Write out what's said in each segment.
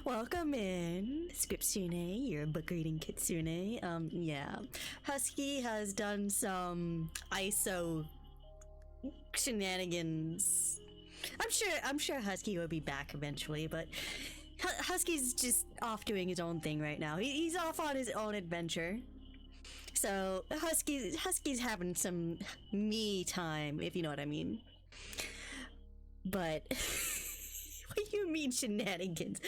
Welcome in, Scriptsune, your book reading kitsune. Yeah. Husky has done some ISO shenanigans. I'm sure Husky will be back eventually, but Husky's just off doing his own thing right now. He's off on his own adventure. So Husky's having some me time, if you know what I mean. But what do you mean shenanigans?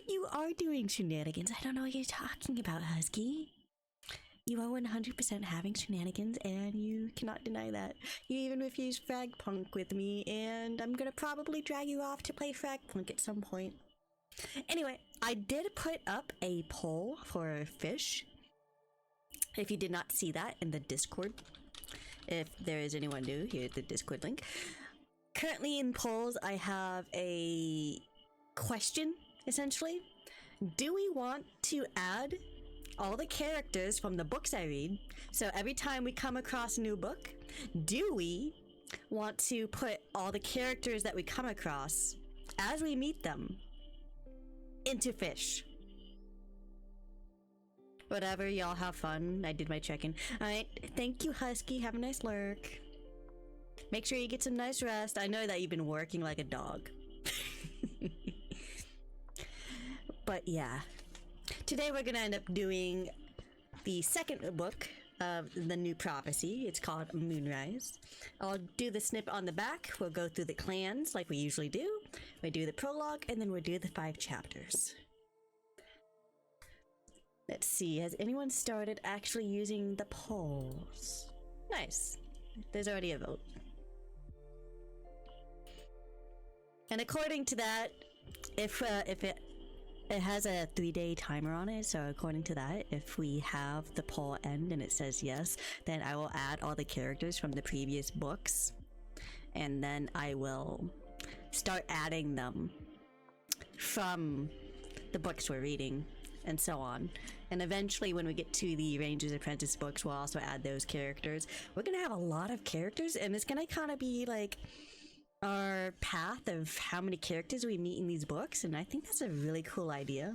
You are doing shenanigans. I don't know what you're talking about, Husky. You are 100% having shenanigans, and you cannot deny that. You even refused Fragpunk with me, and I'm gonna probably drag you off to play Fragpunk at some point. Anyway, I did put up a poll for fish. If you did not see that in the Discord, if there is anyone new, here's the Discord link. Currently in polls, I have a question, essentially. Do we want to add all the characters from the books I read? So every time we come across a new book, do we want to put all the characters that we come across as we meet them into fish? Whatever, y'all have fun. I did my check-in. Alright, thank you, Husky. Have a nice lurk. Make sure you get some nice rest. I know that you've been working like a dog. But yeah. Today we're gonna end up doing the second book of the new prophecy. It's called Moonrise. I'll do the snip on the back. We'll go through the clans like we usually do. We do the prologue, and then we'll do the 5 chapters. Let's see, has anyone started actually using the polls? Nice. There's already a vote. And according to that, if it has a 3-day timer on it, so according to that, if we have the poll end and it says yes, then I will add all the characters from the previous books, and then I will start adding them from the books we're reading, and so on. And eventually when we get to the Ranger's Apprentice books, we'll also add those characters. We're gonna have a lot of characters, and it's gonna kind of be like our path of how many characters we meet in these books, and I think that's a really cool idea.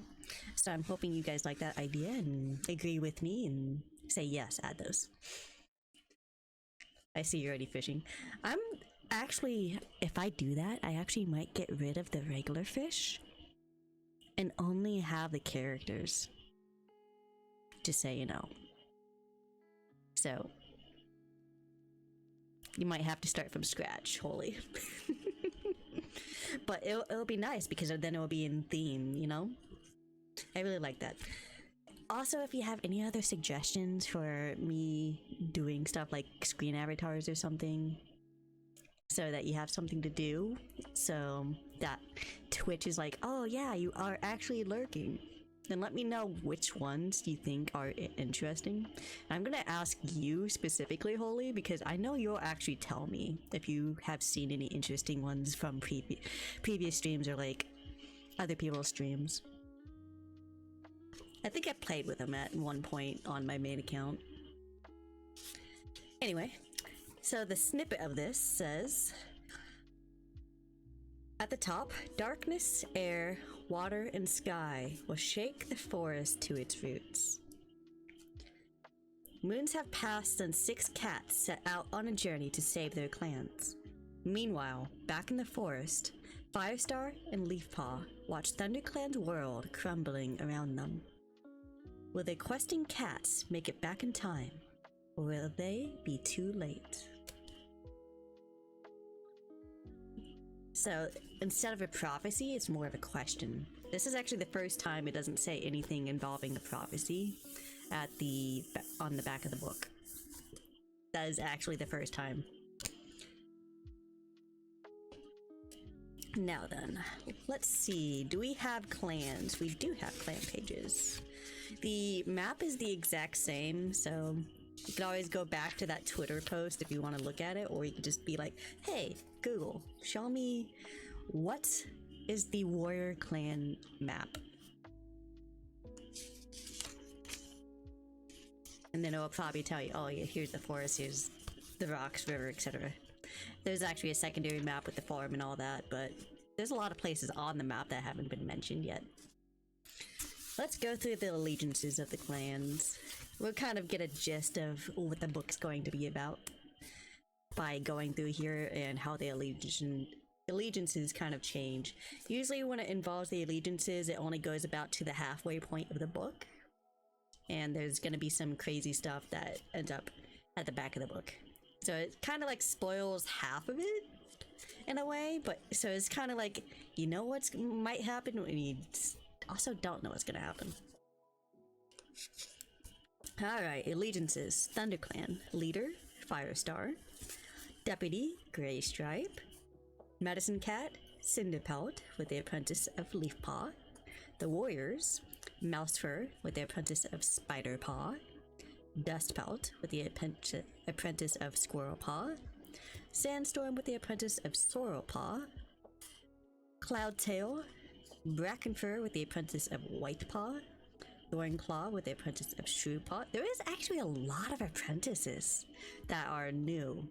So I'm hoping you guys like that idea and agree with me and say yes, add those. I see you're already fishing. I'm actually, if I do that, I actually might get rid of the regular fish and only have the characters, just so you know. So you might have to start from scratch, Holy. But it'll be nice because then it'll be in theme, you know? I really like that. Also, if you have any other suggestions for me doing stuff like screen avatars or something, so that you have something to do, so that Twitch is like, oh yeah, you are actually lurking, then let me know which ones you think are interesting. I'm gonna ask you specifically, Holy, because I know you'll actually tell me if you have seen any interesting ones from previous streams or like other people's streams. I think I played with them at one point on my main account. Anyway, so the snippet of this says, at the top, darkness, air, water, and sky will shake the forest to its roots. Moons have passed and 6 cats set out on a journey to save their clans. Meanwhile, back in the forest, Firestar and Leafpaw watch ThunderClan's world crumbling around them. Will the questing cats make it back in time, or will they be too late? So instead of a prophecy, it's more of a question. This is actually the first time it doesn't say anything involving the prophecy on the back of the book. That is actually the first time. Now then, let's see. Do we have clans? We do have clan pages. The map is the exact same, so you can always go back to that Twitter post if you want to look at it, or you could just be like, hey, Google, show me what is the warrior clan map. And then it will probably tell you, oh yeah, here's the forest, here's the rocks, river, etc. There's actually a secondary map with the farm and all that, but There's a lot of places on the map that haven't been mentioned yet. Let's go through the allegiances of the clans. We'll kind of get a gist of what the book's going to be about by going through here and how the allegiances kind of change. Usually when it involves the allegiances, it only goes about to the halfway point of the book. And there's going to be some crazy stuff that ends up at the back of the book. So it kind of like spoils half of it in a way, but so it's kind of like, you know what's might happen, and you also don't know what's gonna happen. Alright, allegiances. ThunderClan. Leader, Firestar. Deputy, Grey Stripe. Medicine Cat, Cinderpelt with the apprentice of Leafpaw. The Warriors, Mousefur with the apprentice of Spiderpaw. Dustpelt with the apprentice of Squirrelpaw. Sandstorm with the apprentice of Sorrelpaw. Cloudtail. Brackenfur with the apprentice of Whitepaw. Thornclaw with the apprentice of Shrewpaw. There is actually a lot of apprentices that are new.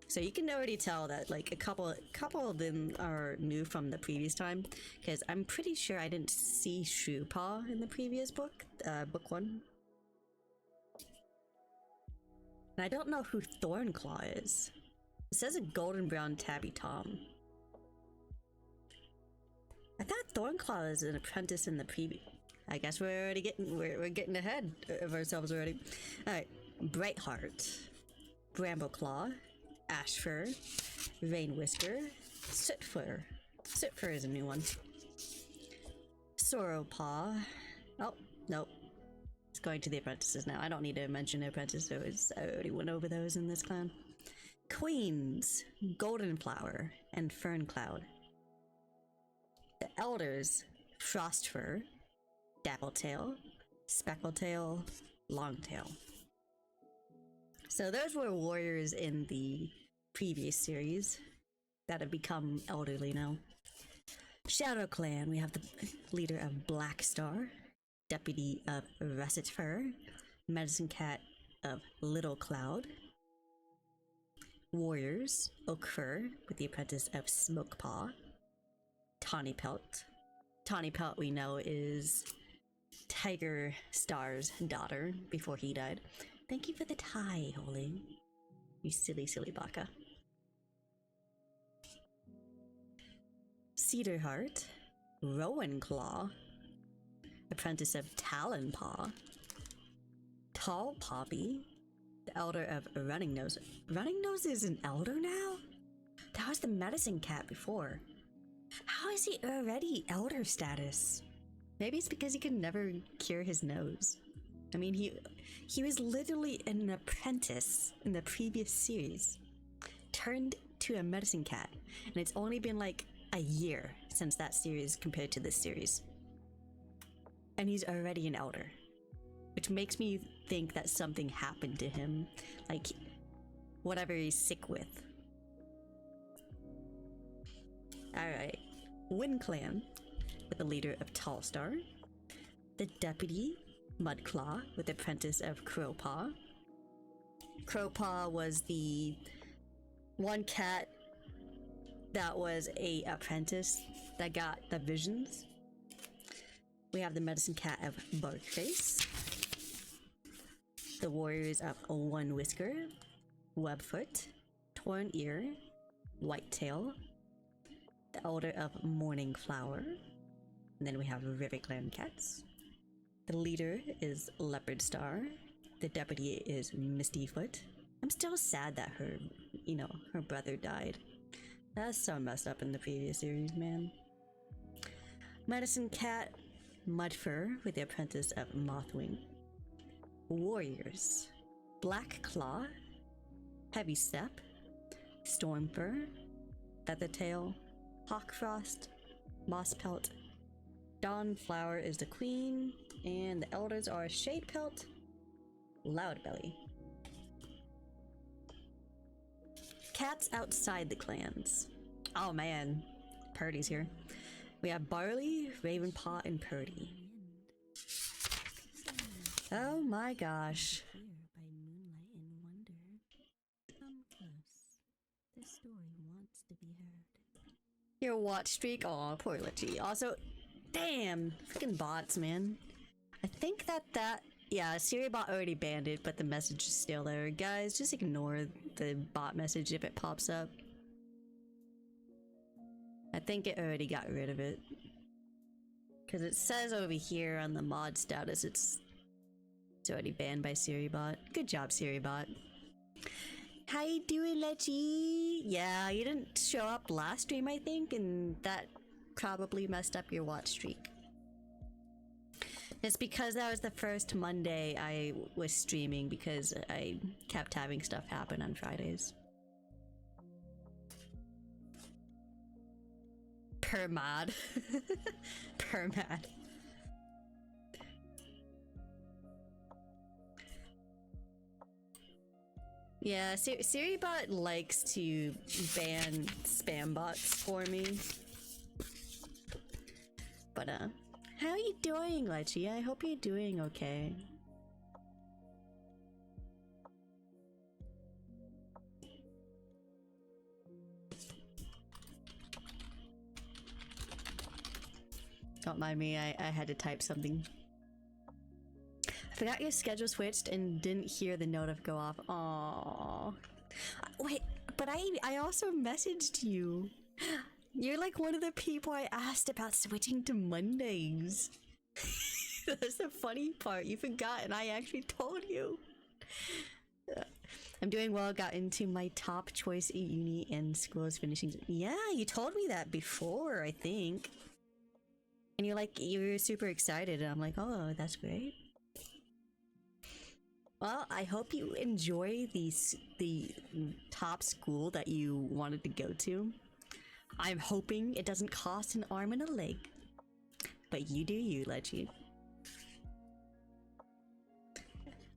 So you can already tell that like a couple of them are new from the previous time, because I'm pretty sure I didn't see Shrewpaw in the previous book, book 1. And I don't know who Thornclaw is. It says a golden brown tabby tom. I thought Thornclaw is an apprentice in the preview. I guess we're already getting ahead of ourselves already. Alright. Brightheart. Brambleclaw. Ashfur. Rainwhisker. Sootfur. Sootfur is a new one. Sorrowpaw. Oh, nope. It's going to the apprentices now. I don't need to mention the apprentices. I already went over those in this clan. Queens. Goldenflower. And Ferncloud. The Elders, Frostfur, Dappletail, Speckletail, Longtail. So those were warriors in the previous series that have become elderly now. Shadow Clan, we have the leader of Blackstar, deputy of Russet Fur, Medicine Cat of Little Cloud. Warriors, Oakfur with the apprentice of Smokepaw. Tawny Pelt. Tawny Pelt we know is Tiger Star's daughter before he died. Thank you for the tie, Holy. You silly, silly baka. Cedarheart. Rowanclaw. Apprentice of Talonpaw. Tall Poppy. The elder of Running Nose. Running Nose is an elder now? That was the Medicine Cat before. How is he already elder status? Maybe it's because he could never cure his nose. I mean, he was literally an apprentice in the previous series, turned to a medicine cat, and it's only been like a year since that series compared to this series. And he's already an elder, which makes me think that something happened to him, like whatever he's sick with. Alright, Wind Clan with the leader of Tallstar, the deputy Mudclaw with the apprentice of Crowpaw. Crowpaw was the one cat that was a apprentice that got the visions. We have the medicine cat of Barkface, the warriors of One Whisker, Webfoot, Torn Ear, Whitetail, the elder of Morning Flower, and then we have River Clan cats. The leader is Leopard Star, the deputy is Mistyfoot. I'm still sad that her brother died. That's so messed up in the previous series, man. Medicine Cat, Mudfur with the apprentice of Mothwing. Warriors, Black Claw, Heavy Step, Stormfur, Feathertail, Hawkfrost, Mosspelt, Dawnflower is the queen, and the elders are Shadepelt, Loudbelly. Cats outside the clans. Oh man, Purdy's here. We have Barley, Ravenpaw, and Purdy. Oh my gosh. By moonlight and wonder. Come close. This story wants to be heard. Your watch streak. Aw, poor Litchi. Also, damn, freaking bots, man. I think that yeah, Siri bot already banned it, but the message is still there. Guys, just ignore the bot message if it pops up. I think it already got rid of it. Because it says over here on the mod status it's already banned by Siri bot. Good job, Siri bot. How you doing, Lechi? Yeah, you didn't show up last stream, I think, and that probably messed up your watch streak. It's because that was the first Monday I was streaming because I kept having stuff happen on Fridays. Permad. Permad. Yeah, SiriBot likes to ban spam bots for me. But how are you doing, Lechi? I hope you're doing okay. Don't mind me, I had to type something. I forgot your schedule switched and didn't hear the notif go off. Aww. Wait, but I also messaged you. You're like one of the people I asked about switching to Mondays. That's the funny part. You forgot and I actually told you. I'm doing well, got into my top choice uni and school is finishing. Yeah, you told me that before, I think. And you're like, you were super excited, and I'm like, oh, that's great. Well, I hope you enjoy the top school that you wanted to go to. I'm hoping it doesn't cost an arm and a leg. But you do you, Lechi.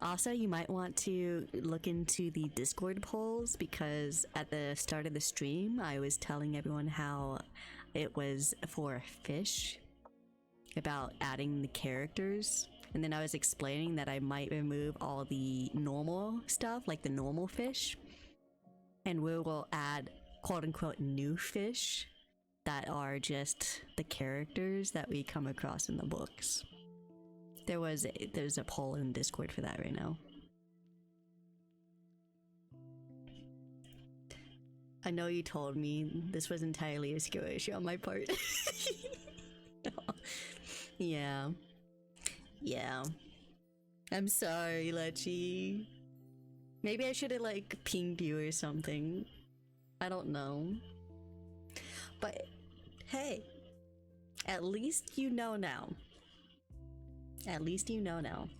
Also, you might want to look into the Discord polls, because at the start of the stream, I was telling everyone how it was for fish, about adding the characters, and then I was explaining that I might remove all the normal stuff, like the normal fish, and we will add quote-unquote new fish that are just the characters that we come across in the books. There's a poll in Discord for that right now. I know you told me this was entirely a skill issue on my part. Yeah. Yeah. I'm sorry, Lechi. Maybe I should have, like, pinged you or something. I don't know. But, hey. At least you know now. At least you know now.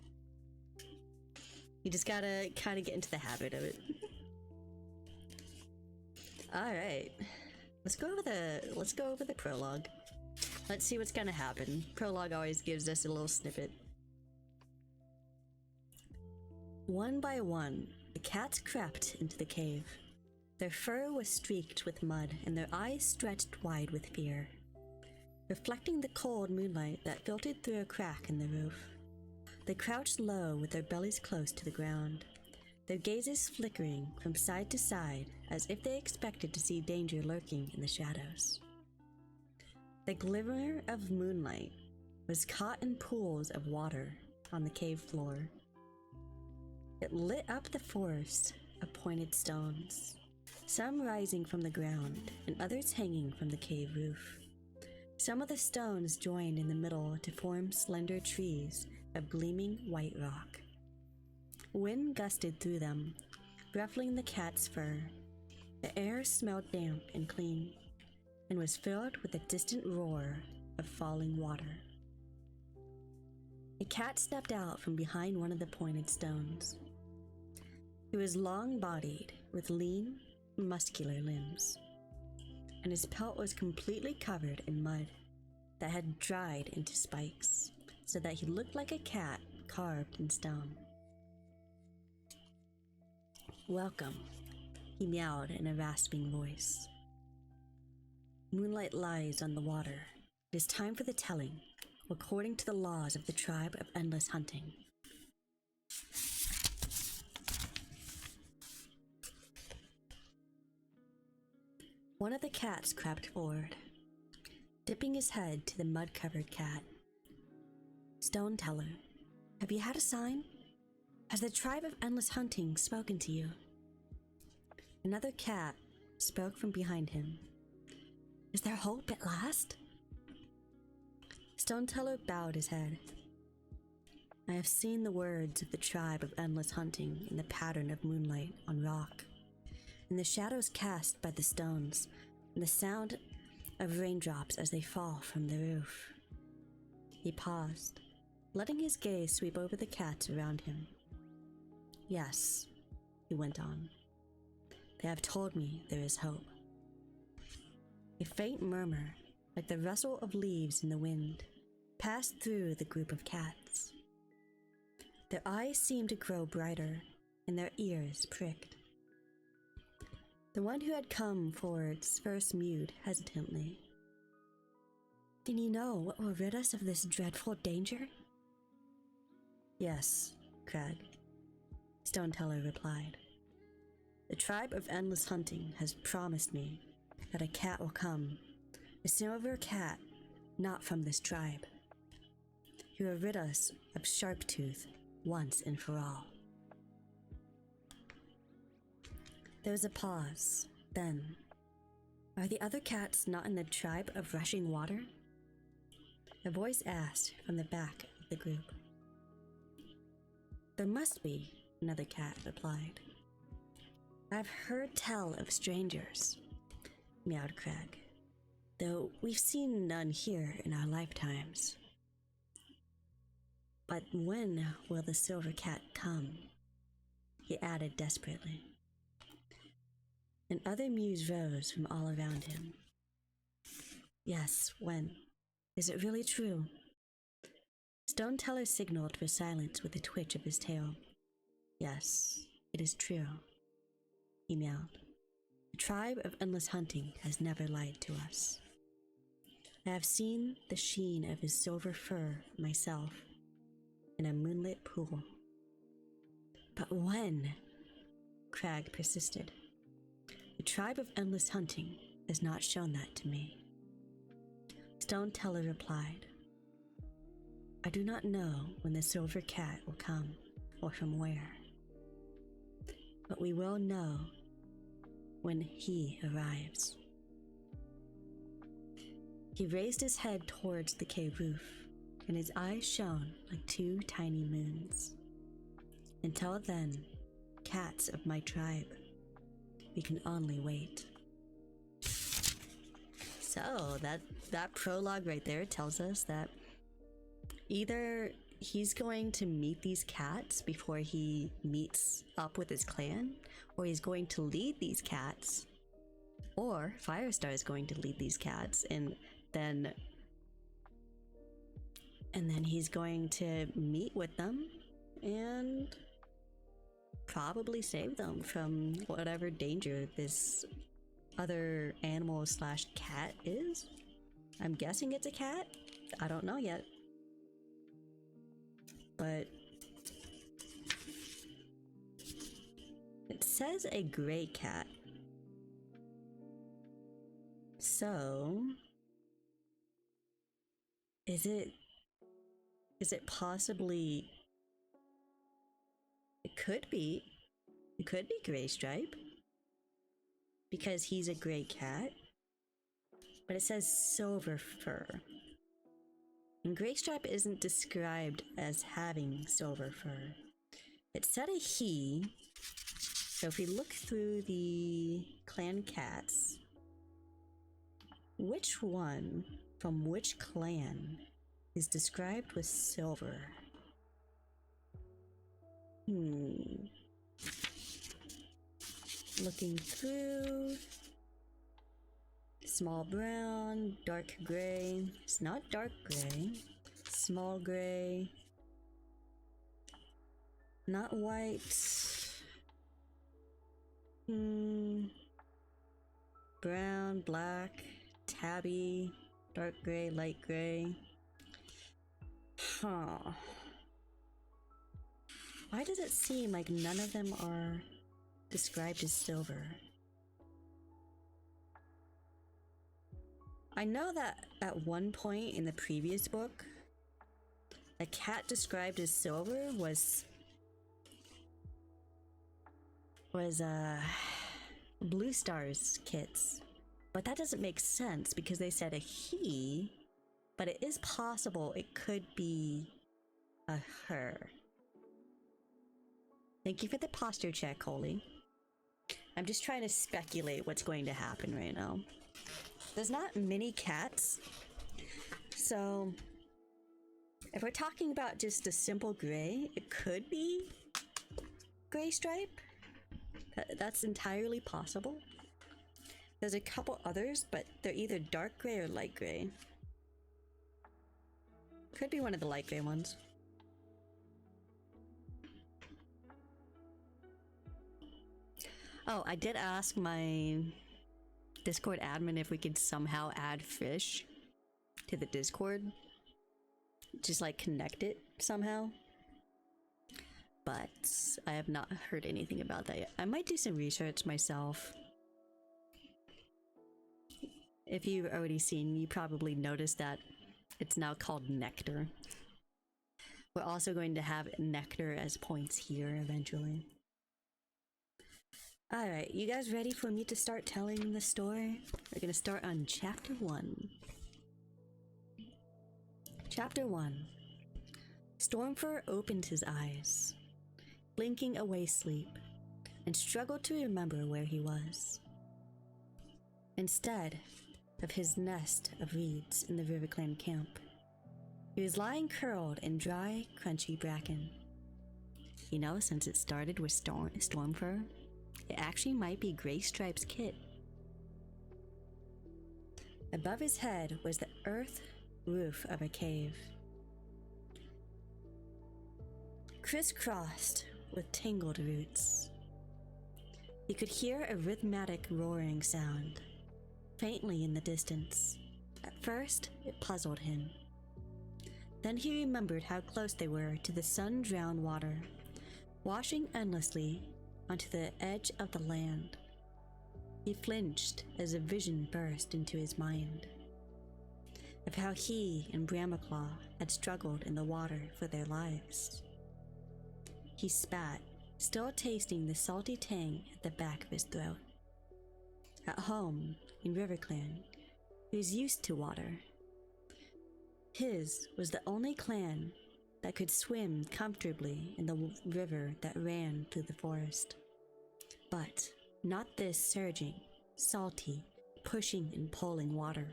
You just gotta kind of get into the habit of it. Alright. Let's go over the prologue. Let's see what's gonna happen. Prologue always gives us a little snippet. One by one, the cats crept into the cave. Their fur was streaked with mud, and their eyes stretched wide with fear, reflecting the cold moonlight that filtered through a crack in the roof. They crouched low with their bellies close to the ground, their gazes flickering from side to side as if they expected to see danger lurking in the shadows. The glimmer of moonlight was caught in pools of water on the cave floor. It lit up the forest of pointed stones, some rising from the ground and others hanging from the cave roof. Some of the stones joined in the middle to form slender trees of gleaming white rock. Wind gusted through them, ruffling the cat's fur. The air smelled damp and clean, and was filled with a distant roar of falling water. A cat stepped out from behind one of the pointed stones. He was long-bodied, with lean, muscular limbs, and his pelt was completely covered in mud that had dried into spikes, so that he looked like a cat carved in stone. "Welcome," he meowed in a rasping voice. "Moonlight lies on the water. It is time for the telling, according to the laws of the tribe of endless hunting." One of the cats crept forward, dipping his head to the mud-covered cat. Stone Teller, have you had a sign? Has the tribe of Endless Hunting spoken to you? Another cat spoke from behind him. Is there hope at last? Stone Teller bowed his head. I have seen the words of the tribe of Endless Hunting in the pattern of moonlight on rock, in the shadows cast by the stones, and the sound of raindrops as they fall from the roof. He paused, letting his gaze sweep over the cats around him. Yes, he went on. They have told me there is hope. A faint murmur, like the rustle of leaves in the wind, passed through the group of cats. Their eyes seemed to grow brighter, and their ears pricked. The one who had come forward first mewed hesitantly. Then you know what will rid us of this dreadful danger? Yes, Crag, Stone Teller replied. The tribe of Endless Hunting has promised me that a cat will come, a silver cat, not from this tribe. He will rid us of Sharptooth once and for all. There was a pause. Then, are the other cats not in the tribe of Rushing Water? A voice asked from the back of the group. There must be, another cat replied. I've heard tell of strangers, meowed Crag, though we've seen none here in our lifetimes. But when will the silver cat come? He added desperately. And other mews rose from all around him. Yes, when? Is it really true? Stone Teller signaled for silence with a twitch of his tail. Yes, it is true, he meowed. The tribe of Endless Hunting has never lied to us. I have seen the sheen of his silver fur myself in a moonlit pool. But when? Crag persisted. The tribe of Endless Hunting has not shown that to me. Stone Teller replied, I do not know when the silver cat will come or from where, but we will know when he arrives. He raised his head towards the cave roof, and his eyes shone like two tiny moons. Until then, cats of my tribe, we can only wait. So that prologue right there tells us that either he's going to meet these cats before he meets up with his clan, or he's going to lead these cats, or Firestar is going to lead these cats, and then he's going to meet with them and probably save them from whatever danger this other animal slash cat is. I'm guessing it's a cat. I don't know yet. But it says a gray cat. So is it possibly, it could be Gray Stripe, because he's a gray cat, but it says silver fur. And Gray Stripe isn't described as having silver fur. It said a he, so if we look through the clan cats, which one from which clan is described with silver? Looking through. Small brown, dark gray. It's not dark gray. Small gray. Not white. Brown, black, tabby, dark gray, light gray. Huh. Why does it seem like none of them are described as silver? I know that at one point in the previous book, a cat described as silver was Blue Star's kits. But that doesn't make sense because they said a he, but it is possible it could be a her. Thank you for the posture check, Holy. I'm just trying to speculate what's going to happen right now. There's not many cats, so if we're talking about just a simple gray, it could be gray stripe. That's entirely possible. There's a couple others, but they're either dark gray or light gray. Could be one of the light gray ones. Oh, I did ask my Discord admin if we could somehow add fish to the Discord. Just like connect it somehow. But I have not heard anything about that yet. I might do some research myself. If you've already seen, you probably noticed that it's now called Nectar. We're also going to have Nectar as points here eventually. Alright, you guys ready for me to start telling the story? We're gonna start on Chapter 1. Chapter 1. Stormfur opened his eyes, blinking away sleep, and struggled to remember where he was. Instead of his nest of reeds in the RiverClan camp, he was lying curled in dry, crunchy bracken. You know, since it started with Stormfur, it actually might be Graystripe's kit. Above his head was the earth roof of a cave, crisscrossed with tangled roots. He could hear a rhythmic roaring sound, faintly in the distance. At first, it puzzled him. Then he remembered how close they were to the sun-drowned water, washing endlessly onto the edge of the land. He flinched as a vision burst into his mind of how he and Bramaclaw had struggled in the water for their lives. He spat, still tasting the salty tang at the back of his throat. At home, in RiverClan, he was used to water. His was the only clan that could swim comfortably in the river that ran through the forest. But not this surging, salty, pushing and pulling water.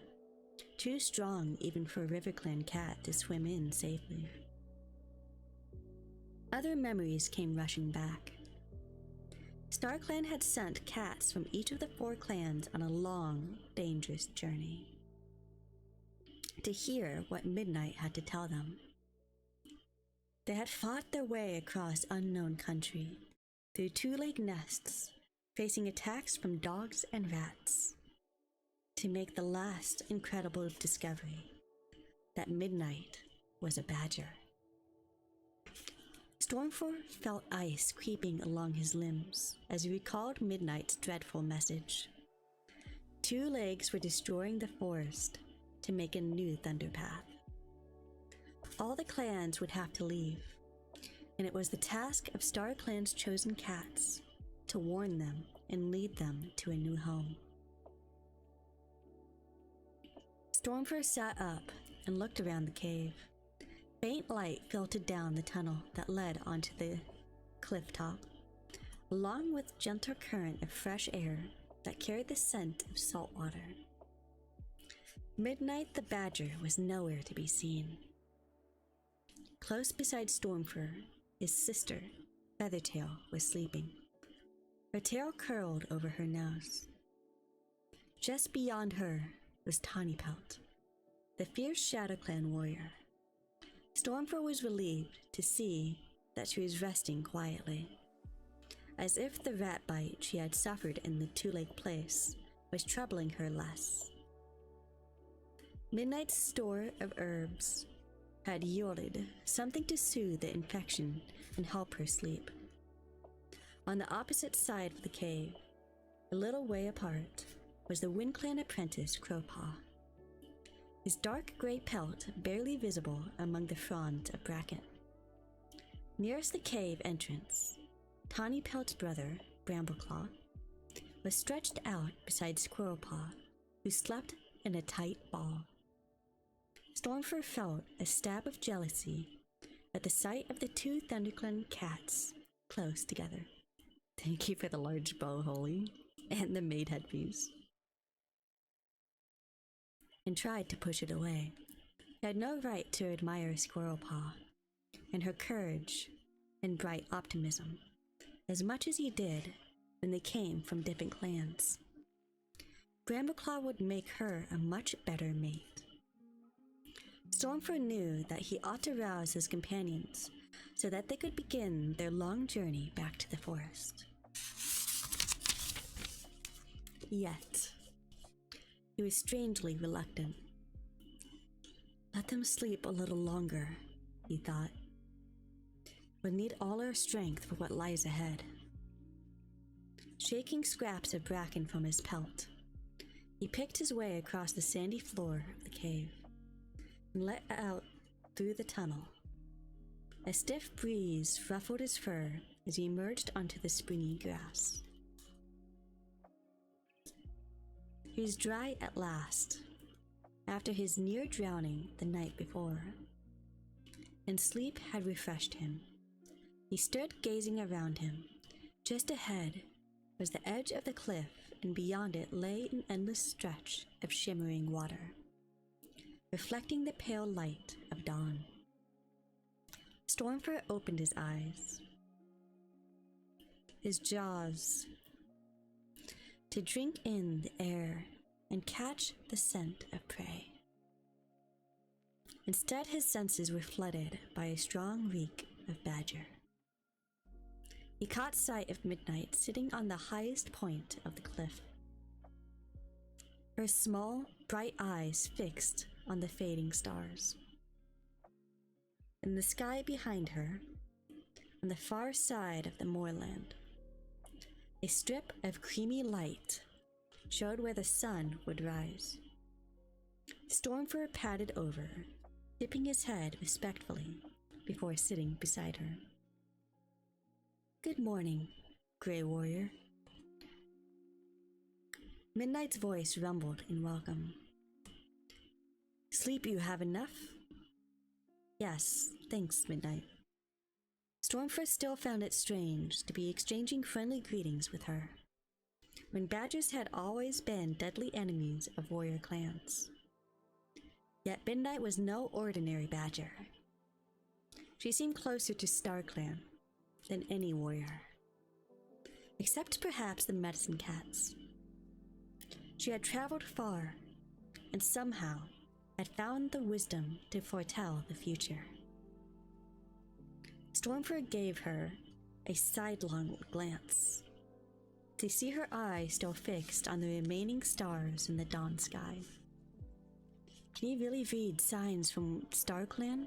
Too strong even for a RiverClan cat to swim in safely. Other memories came rushing back. StarClan had sent cats from each of the 4 clans on a long, dangerous journey to hear what Midnight had to tell them. They had fought their way across unknown country, through 2-leg nests, facing attacks from dogs and rats, to make the last incredible discovery that Midnight was a badger. Stormfur felt ice creeping along his limbs as he recalled Midnight's dreadful message. 2 legs were destroying the forest to make a new Thunderpath. All the clans would have to leave, and it was the task of StarClan's chosen cats to warn them and lead them to a new home. Stormfur sat up and looked around the cave. Faint light filtered down the tunnel that led onto the cliff top, along with gentle current of fresh air that carried the scent of salt water. Midnight the badger was nowhere to be seen. Close beside Stormfur, his sister, Feathertail, was sleeping, her tail curled over her nose. Just beyond her was Tawnypelt, the fierce ShadowClan warrior. Stormfur was relieved to see that she was resting quietly, as if the rat bite she had suffered in the 2-leg place was troubling her less. Midnight's store of herbs had yielded something to soothe the infection and help her sleep. On the opposite side of the cave, a little way apart, was the WindClan apprentice Crowpaw, his dark grey pelt barely visible among the fronds of bracken. Nearest the cave entrance, Tawny Pelt's brother, Brambleclaw, was stretched out beside Squirrelpaw, who slept in a tight ball. Stormfur felt a stab of jealousy at the sight of the two ThunderClan cats close together. Thank you for the large bow, Holy, and the maid headpiece. And tried to push it away. He had no right to admire Squirrelpaw and her courage and bright optimism as much as he did when they came from different clans. Brambleclaw would make her a much better mate. Stormfur knew that he ought to rouse his companions so that they could begin their long journey back to the forest. Yet, he was strangely reluctant. Let them sleep a little longer, he thought. We'll need all our strength for what lies ahead. Shaking scraps of bracken from his pelt, he picked his way across the sandy floor of the cave and let out through the tunnel. A stiff breeze ruffled his fur as he emerged onto the springy grass. He was dry at last, after his near drowning the night before, and sleep had refreshed him. He stood gazing around him. Just ahead was the edge of the cliff, and beyond it lay an endless stretch of shimmering water, reflecting the pale light of dawn. Stormfur opened his eyes, his jaws, to drink in the air and catch the scent of prey. Instead, his senses were flooded by a strong reek of badger. He caught sight of Midnight sitting on the highest point of the cliff, her small, bright eyes fixed on the fading stars. In the sky behind her, on the far side of the moorland, a strip of creamy light showed where the sun would rise. Stormfur padded over, dipping his head respectfully before sitting beside her. Good morning, Grey Warrior. Midnight's voice rumbled in welcome. Sleep you have enough? Yes, thanks, Midnight. Stormfur still found it strange to be exchanging friendly greetings with her, when badgers had always been deadly enemies of warrior clans. Yet Midnight was no ordinary badger. She seemed closer to StarClan than any warrior, except perhaps the medicine cats. She had traveled far, and somehow had found the wisdom to foretell the future. Stormfur gave her a sidelong glance, to see her eyes still fixed on the remaining stars in the dawn sky. Can you really read signs from StarClan?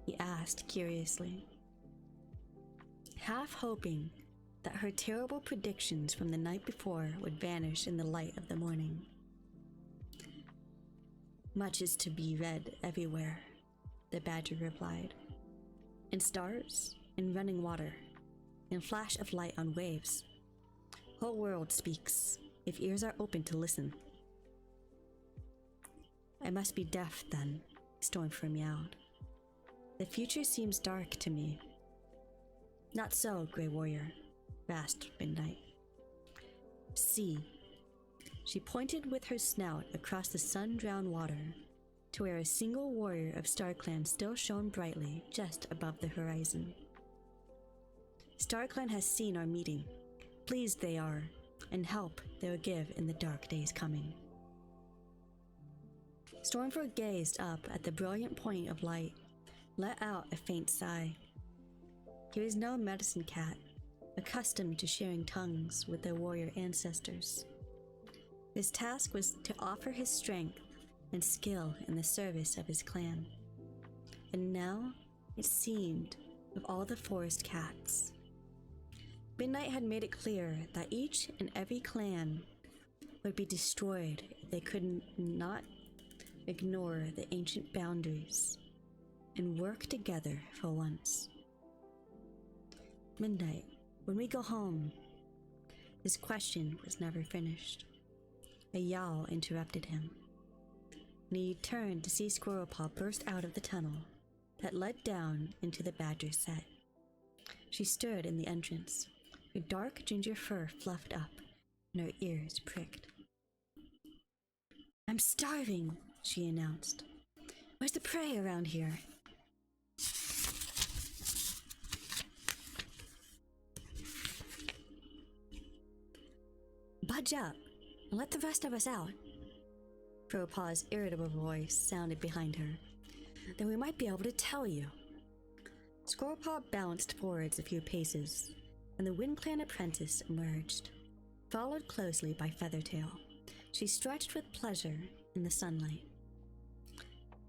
He asked curiously, half hoping that her terrible predictions from the night before would vanish in the light of the morning. Much is to be read everywhere, the badger replied. In stars, in running water, in flash of light on waves. Whole world speaks, if ears are open to listen. I must be deaf then, Stormfur meowed. The future seems dark to me. Not so, Grey Warrior, rasped Midnight. See. She pointed with her snout across the sun-drowned water to where a single warrior of StarClan still shone brightly just above the horizon. StarClan has seen our meeting. Pleased they are, and help they will give in the dark days coming. Stormfur gazed up at the brilliant point of light, let out a faint sigh. He was no medicine cat, accustomed to sharing tongues with their warrior ancestors. His task was to offer his strength and skill in the service of his clan. And now, it seemed, of all the forest cats, Midnight had made it clear that each and every clan would be destroyed if they could not ignore the ancient boundaries, and work together for once. Midnight, when we go home. His question was never finished. A yowl interrupted him, and he turned to see Squirrelpaw burst out of the tunnel that led down into the badger's set. She stood in the entrance, her dark ginger fur fluffed up and her ears pricked. "I'm starving," she announced. "Where's the prey around here?" "Budge up and let the rest of us out." Crowpaw's irritable voice sounded behind her. "Then we might be able to tell you." Squirrelpaw bounced forwards a few paces, and the WindClan apprentice emerged, followed closely by Feathertail. She stretched with pleasure in the sunlight.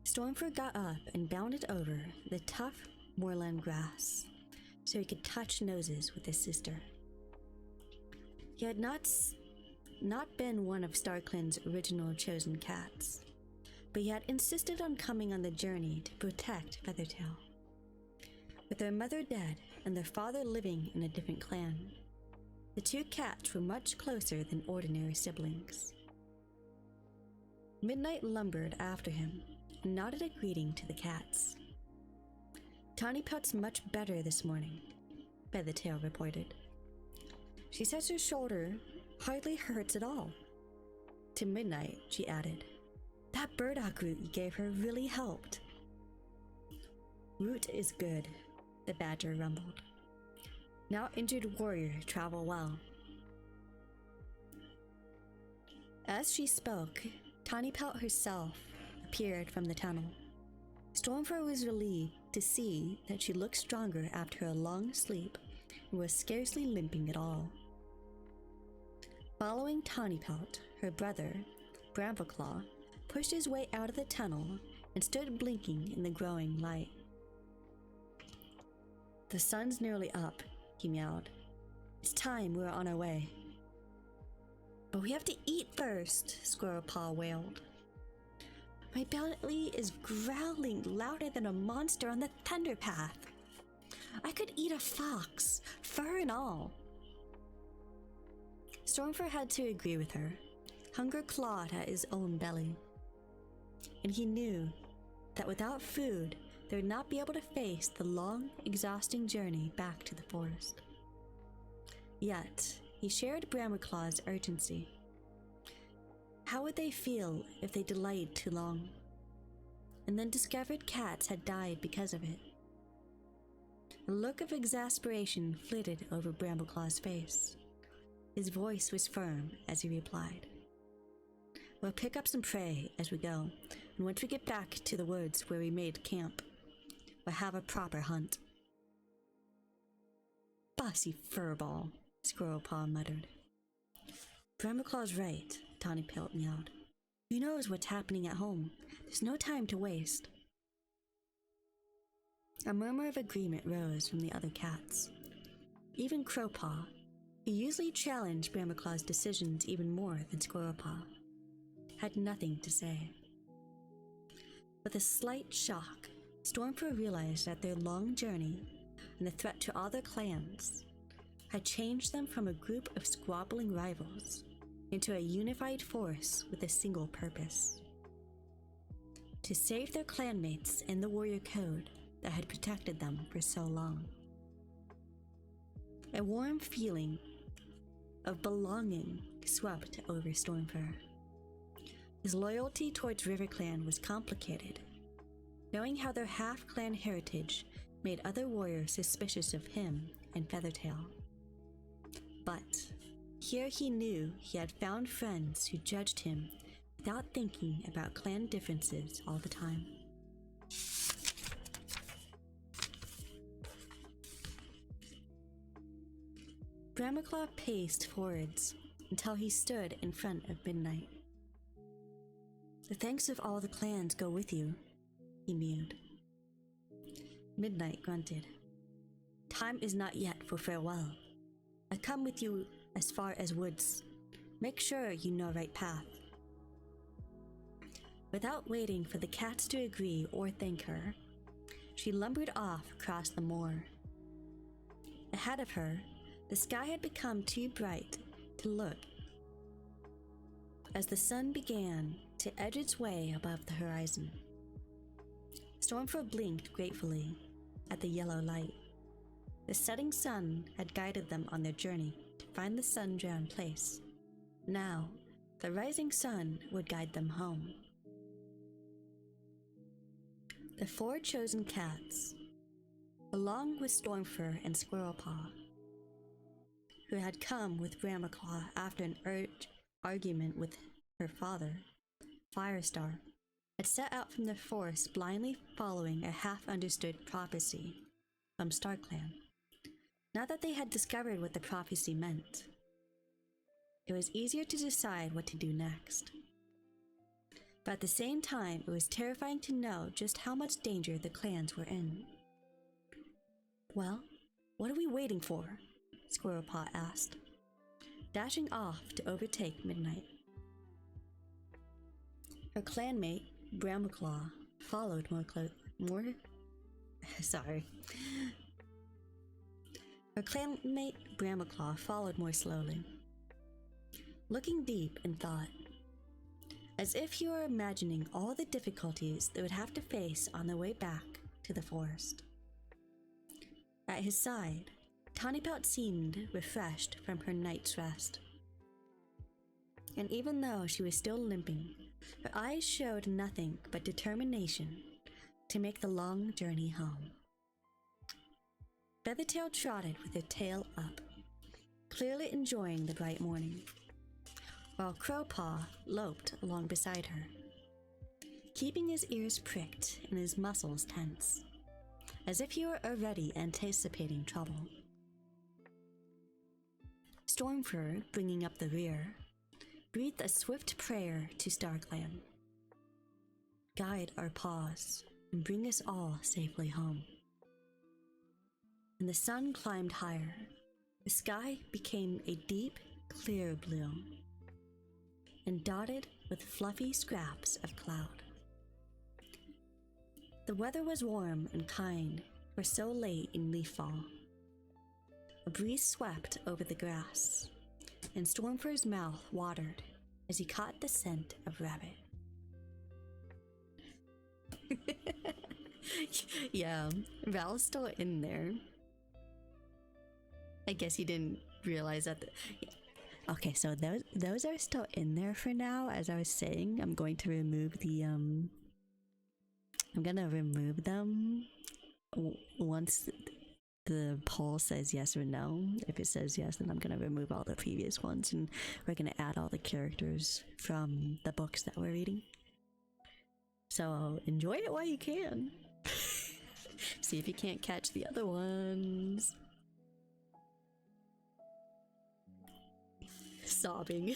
Stormfur got up and bounded over the tough moorland grass so he could touch noses with his sister. He had not been one of StarClan's original chosen cats, but he had insisted on coming on the journey to protect Feathertail. With their mother dead and their father living in a different clan, the two cats were much closer than ordinary siblings. Midnight lumbered after him and nodded a greeting to the cats. "Tawny Pelt's much better this morning," Feathertail reported. "She says her shoulder hardly hurts at all." To Midnight, she added, "That burdock root you gave her really helped." "Root is good," the badger rumbled. "Now injured warrior travel well." As she spoke, Tawny Pelt herself appeared from the tunnel. Stormfur was relieved to see that she looked stronger after a long sleep and was scarcely limping at all. Following Tawny Pelt, her brother, Brambleclaw, pushed his way out of the tunnel and stood blinking in the growing light. "The sun's nearly up," he meowed. "It's time we were on our way." "But we have to eat first," Squirrelpaw wailed. "My belly is growling louder than a monster on the thunder path. I could eat a fox, fur and all." Stormfur had to agree with her. Hunger clawed at his own belly, and he knew that without food, they would not be able to face the long, exhausting journey back to the forest. Yet, he shared Brambleclaw's urgency. How would they feel if they delayed too long, and then discovered cats had died because of it? A look of exasperation flitted over Brambleclaw's face. His voice was firm as he replied, "We'll pick up some prey as we go, and once we get back to the woods where we made camp, we'll have a proper hunt." "Bossy furball," Squirrelpaw muttered. "Brambleclaw's right," Tawny Pelt meowed. "Who knows what's happening at home? There's no time to waste." A murmur of agreement rose from the other cats. Even Crowpaw, who usually challenged Brambleclaw's decisions even more than Squirrelpaw, had nothing to say. With a slight shock, Stormfur realized that their long journey and the threat to all their clans had changed them from a group of squabbling rivals into a unified force with a single purpose: to save their clanmates and the warrior code that had protected them for so long. A warm feeling of belonging swept over Stormfur. His loyalty towards RiverClan was complicated, knowing how their half-clan heritage made other warriors suspicious of him and Feathertail. But here he knew he had found friends who judged him without thinking about clan differences all the time. Brambleclaw paced forwards until he stood in front of Midnight. "The thanks of all the clans go with you," he mewed. Midnight grunted. "Time is not yet for farewell. I come with you as far as woods. Make sure you know right path." Without waiting for the cats to agree or thank her, she lumbered off across the moor. Ahead of her, the sky had become too bright to look as the sun began to edge its way above the horizon. Stormfur blinked gratefully at the yellow light. The setting sun had guided them on their journey to find the sun-drowned place. Now, the rising sun would guide them home. The 4 chosen cats, along with Stormfur and Squirrelpaw, who had come with Brambleclaw after an argument with her father, Firestar, had set out from the forest blindly following a half-understood prophecy from StarClan. Now that they had discovered what the prophecy meant, it was easier to decide what to do next. But at the same time, it was terrifying to know just how much danger the clans were in. "Well, what are we waiting for?" Squirrelpaw asked, dashing off to overtake Midnight. Her clanmate, Brambleclaw, followed Her clanmate, Brambleclaw, followed more slowly, looking deep in thought, as if he were imagining all the difficulties they would have to face on their way back to the forest. At his side, Tawnypelt seemed refreshed from her night's rest. And even though she was still limping, her eyes showed nothing but determination to make the long journey home. Feathertail trotted with her tail up, clearly enjoying the bright morning, while Crowpaw loped along beside her, keeping his ears pricked and his muscles tense, as if he were already anticipating trouble. Stormfur, bringing up the rear, breathed a swift prayer to StarClan. "Guide our paws and bring us all safely home." And the sun climbed higher. The sky became a deep, clear blue, and dotted with fluffy scraps of cloud. The weather was warm and kind for so late in leaf-fall. A breeze swept over the grass, and Stormfur's mouth watered as he caught the scent of rabbit. Yeah, Val's still in there. I guess he didn't realize that. Okay, so those are still in there for now. As I was saying, I'm going to remove the I'm gonna remove them once the poll says yes or no. If it says yes, then I'm gonna remove all the previous ones, and we're gonna add all the characters from the books that we're reading. So enjoy it while you can. See if you can't catch the other ones. Sobbing.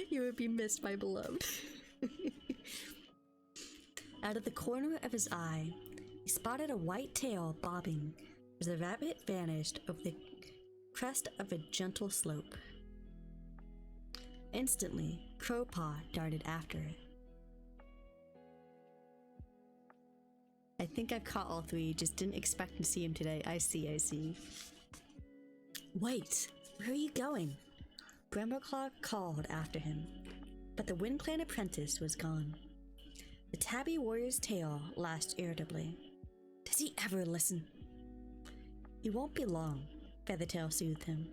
You would be missed, my beloved. Out of the corner of his eye, he spotted a white tail bobbing as the rabbit vanished over the crest of a gentle slope. Instantly, Crowpaw darted after it. I think I've caught all 3, just didn't expect to see him today. I see. Wait, where are you going? Brambleclaw called after him, but the WindClan apprentice was gone. The tabby warrior's tail lashed irritably. Does he ever listen? He won't be long, Feathertail soothed him.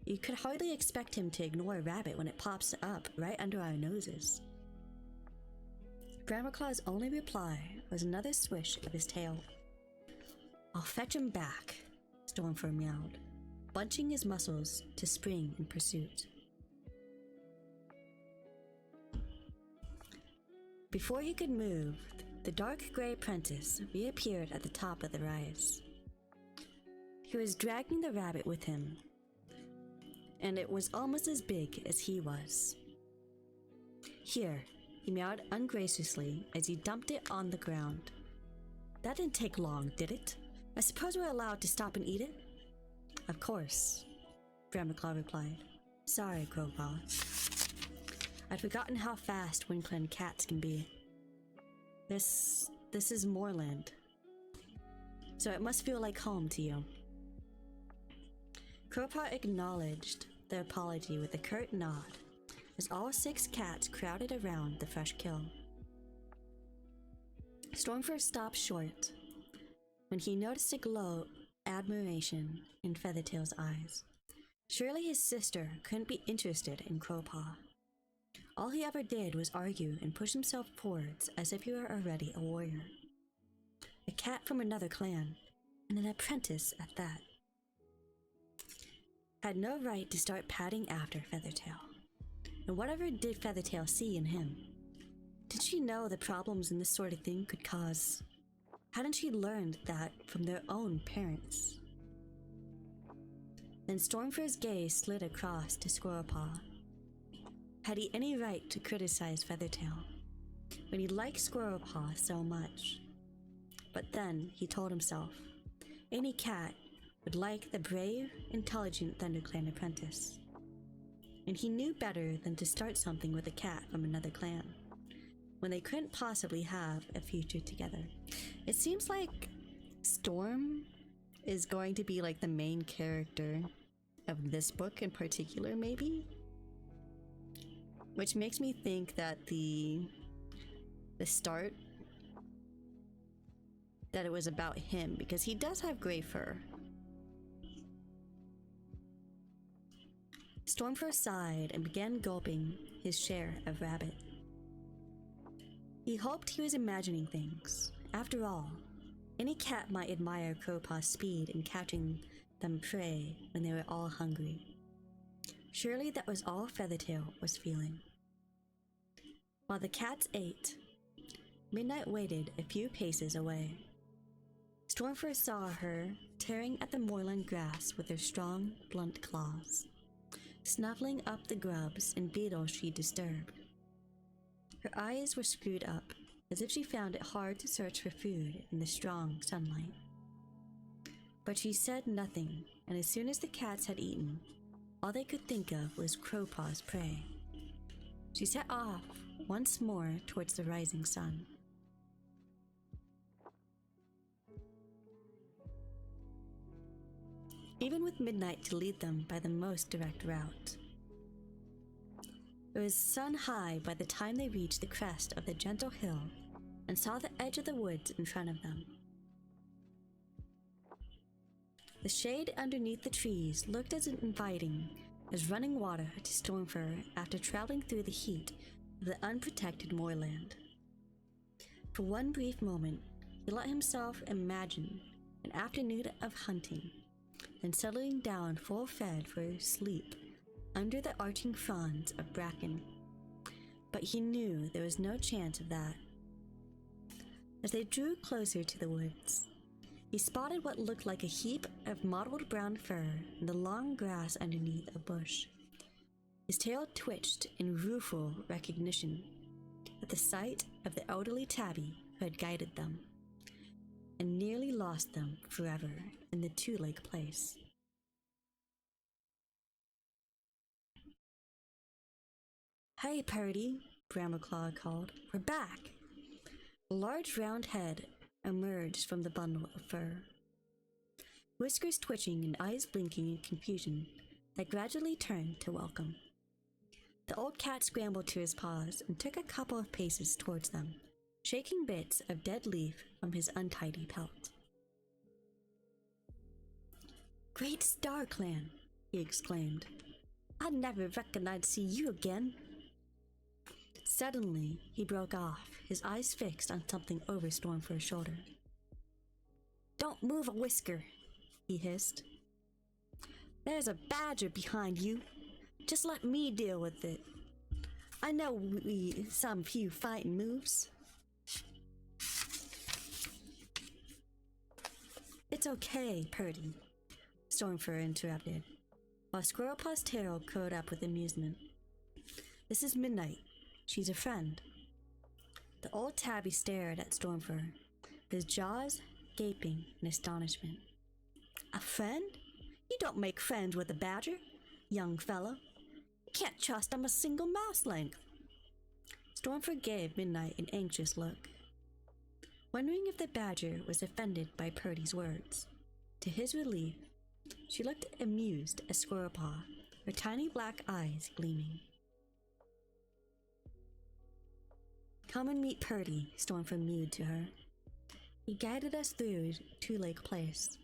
You could hardly expect him to ignore a rabbit when it pops up right under our noses. Brambleclaw's only reply was another swish of his tail. I'll fetch him back, Stormfur meowed, bunching his muscles to spring in pursuit. Before he could move, the dark gray apprentice reappeared at the top of the rise. He was dragging the rabbit with him, and it was almost as big as he was. Here, he meowed ungraciously as he dumped it on the ground. That didn't take long, did it? I suppose we're allowed to stop and eat it? Of course, Brambleclaw replied. Sorry, Crowpaw. I'd forgotten how fast Winkland cats can be. This is moorland, so it must feel like home to you. Crowpaw acknowledged the apology with a curt nod as all 6 cats crowded around the fresh kill. Stormfur stopped short when he noticed a glow of admiration in Feathertail's eyes. Surely his sister couldn't be interested in Crowpaw. All he ever did was argue and push himself forwards as if he were already a warrior. A cat from another clan, and an apprentice at that, had no right to start padding after Feathertail. And whatever did Feathertail see in him? Did she know the problems in this sort of thing could cause? Hadn't she learned that from their own parents? Then Stormfur's gaze slid across to Squirrelpaw. Had he any right to criticize Feathertail when he liked Squirrelpaw so much? But then he told himself, any cat would like the brave, intelligent ThunderClan apprentice. And he knew better than to start something with a cat from another clan, when they couldn't possibly have a future together. It seems like Storm is going to be like the main character of this book in particular, maybe? Which makes me think that the start, that it was about him, because he does have gray fur. Stormfur sighed and began gulping his share of rabbit. He hoped he was imagining things. After all, any cat might admire Crowpaw's speed in catching them prey when they were all hungry. Surely that was all Feathertail was feeling. While the cats ate, Midnight waited a few paces away. Stormfur saw her tearing at the moorland grass with her strong, blunt claws, snuffling up the grubs and beetles she disturbed. Her eyes were screwed up, as if she found it hard to search for food in the strong sunlight. But she said nothing, and as soon as the cats had eaten, all they could think of was Crowpaw's prey. She set off once more towards the rising sun. Even with Midnight to lead them by the most direct route. It was sun high by the time they reached the crest of the gentle hill and saw the edge of the woods in front of them. The shade underneath the trees looked as inviting as running water to Stormfur after traveling through the heat of the unprotected moorland. For one brief moment, he let himself imagine an afternoon of hunting, then settling down full-fed for sleep under the arching fronds of bracken. But he knew there was no chance of that. As they drew closer to the woods, he spotted what looked like a heap of mottled brown fur in the long grass underneath a bush. His tail twitched in rueful recognition at the sight of the elderly tabby who had guided them, and nearly lost them forever in the Two-Lake place. "Hey, Purdy," Brambleclaw called. "We're back!" A large round head emerged from the bundle of fur, whiskers twitching and eyes blinking in confusion that gradually turned to welcome. The old cat scrambled to his paws and took a couple of paces towards them, shaking bits of dead leaf from his untidy pelt. "Great Star Clan!" he exclaimed. "I never reckoned I'd see you again." Suddenly, he broke off, his eyes fixed on something over Stormfur's shoulder. "Don't move a whisker," he hissed. "There's a badger behind you. Just let me deal with it. I know some few fighting moves." "It's okay, Purdy," Stormfur interrupted, while Squirrelpaw's tail curled up with amusement. "This is Midnight. She's a friend." The old tabby stared at Stormfur, his jaws gaping in astonishment. "A friend? You don't make friends with a badger, young fellow. You can't trust him a single mouse length." Stormford gave Midnight an anxious look, wondering if the badger was offended by Purdy's words. To his relief, she looked amused at Squirrelpaw, her tiny black eyes gleaming. "Come and meet Purdy," Stormford mewed to her. "He guided us through to Lake Place."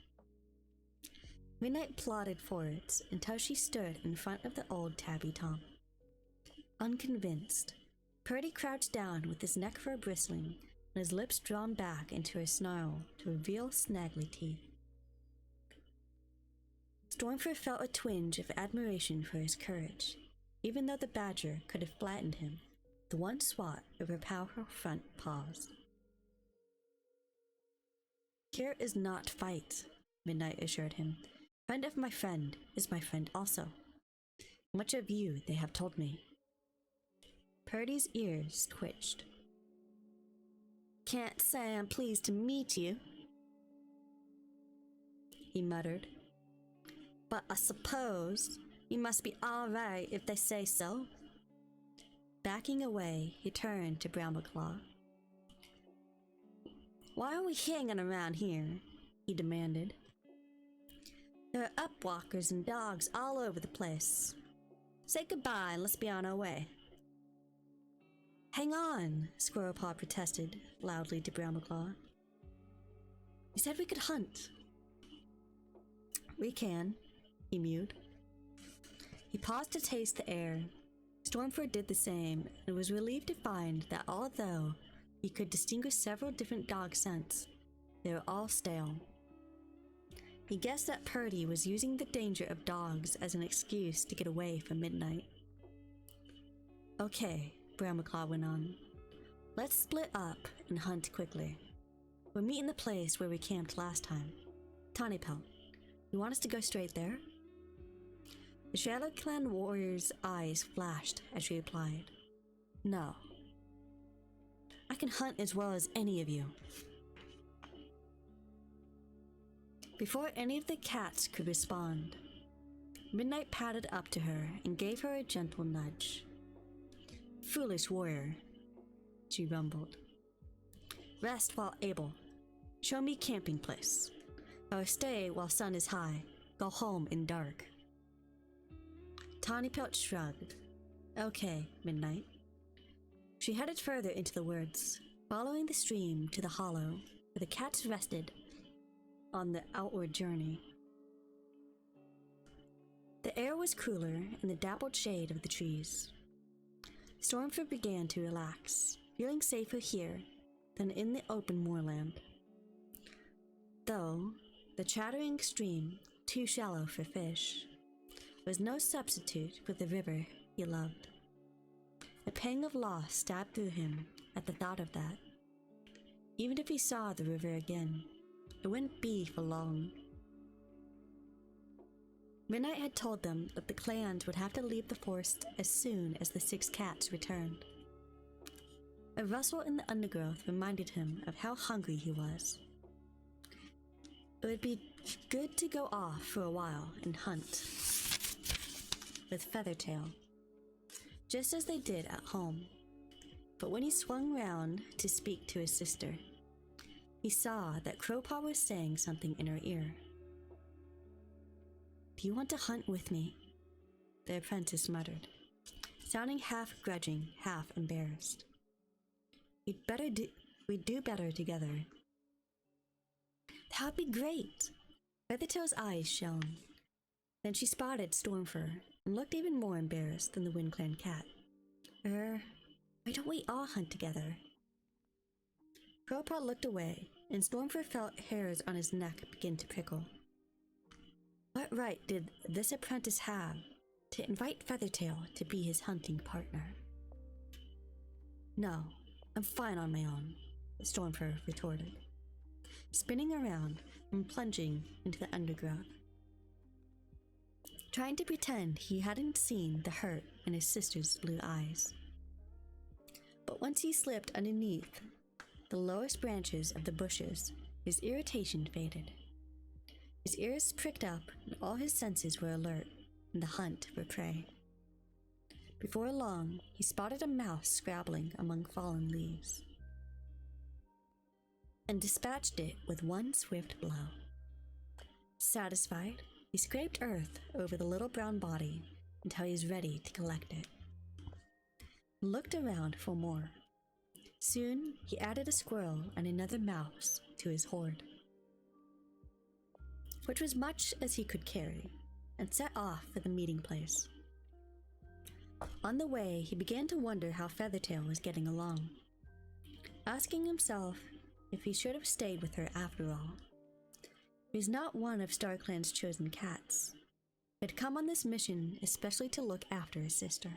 Midnight plodded forwards until she stood in front of the old tabby tom. Unconvinced, Purdy crouched down with his neck fur bristling and his lips drawn back into a snarl to reveal snaggly teeth. Stormford felt a twinge of admiration for his courage, even though the badger could have flattened him with one swat of her powerful front paws. "Here is not fight," Midnight assured him. "Friend of my friend is my friend also. Much of you they have told me." Purdy's ears twitched. "Can't say I'm pleased to meet you," he muttered. "But I suppose you must be all right if they say so." Backing away, he turned to Brambleclaw. "Why are we hanging around here?" he demanded. "There are upwalkers and dogs all over the place. Say goodbye and let's be on our way." "Hang on," Squirrelpaw protested loudly to Brambleclaw. "You said we could hunt." "We can," he mewed. He paused to taste the air. Stormford did the same and was relieved to find that although he could distinguish several different dog scents, they were all stale. He guessed that Purdy was using the danger of dogs as an excuse to get away from Midnight. "Okay," Brambleclaw went on. "Let's split up and hunt quickly. We'll meet in the place where we camped last time. Tawny Pelt, you want us to go straight there?" The Shadow Clan warrior's eyes flashed as she replied, "No. I can hunt as well as any of you." Before any of the cats could respond, Midnight padded up to her and gave her a gentle nudge. "Foolish warrior," she rumbled. "Rest while able. Show me camping place. Or stay while sun is high. Go home in dark." Tawny Pelt shrugged. "Okay, Midnight." She headed further into the woods, following the stream to the hollow where the cats rested on the outward journey. The air was cooler in the dappled shade of the trees. Stormford began to relax, feeling safer here than in the open moorland. Though the chattering stream, too shallow for fish, was no substitute for the river he loved. A pang of loss stabbed through him at the thought of that. Even if he saw the river again, it wouldn't be for long. Midnight had told them that the clans would have to leave the forest as soon as the 6 cats returned. A rustle in the undergrowth reminded him of how hungry he was. It would be good to go off for a while and hunt with Feathertail, just as they did at home. But when he swung round to speak to his sister, he saw that Crowpaw was saying something in her ear. "Do you want to hunt with me?" the apprentice muttered, sounding half grudging, half embarrassed. We'd do better together." "That would be great!" Feathertail's eyes shone. Then she spotted Stormfur and looked even more embarrassed than the WindClan cat. Why don't we all hunt together?" Crowpaw looked away, and Stormfur felt hairs on his neck begin to prickle. What right did this apprentice have to invite Feathertail to be his hunting partner? "No, I'm fine on my own," Stormfur retorted, spinning around and plunging into the undergrowth, trying to pretend he hadn't seen the hurt in his sister's blue eyes. But once he slipped underneath the lowest branches of the bushes, his irritation faded. His ears pricked up and all his senses were alert in the hunt for prey. Before long, he spotted a mouse scrabbling among fallen leaves and dispatched it with one swift blow. Satisfied, he scraped earth over the little brown body until he was ready to collect it. He looked around for more. Soon, he added a squirrel and another mouse to his hoard, which was much as he could carry, and set off for the meeting place. On the way, he began to wonder how Feathertail was getting along, asking himself if he should have stayed with her after all. He was not one of StarClan's chosen cats. He had come on this mission especially to look after his sister.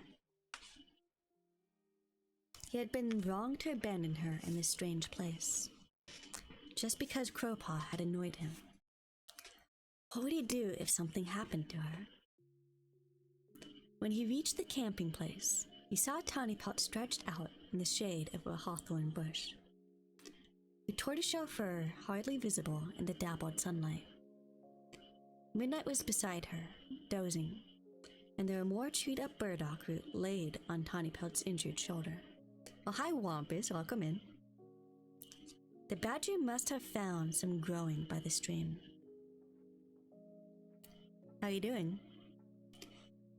He had been wrong to abandon her in this strange place, just because Crowpaw had annoyed him. What would he do if something happened to her? When he reached the camping place, he saw Tiny Pot stretched out in the shade of a hawthorn bush, the tortoiseshell fur hardly visible in the dappled sunlight. Midnight was beside her, dozing, and there were more chewed-up burdock root laid on Tiny Pelt's injured shoulder. Oh, hi, Wampus. Welcome in. The badger must have found some growing by the stream. How you doing?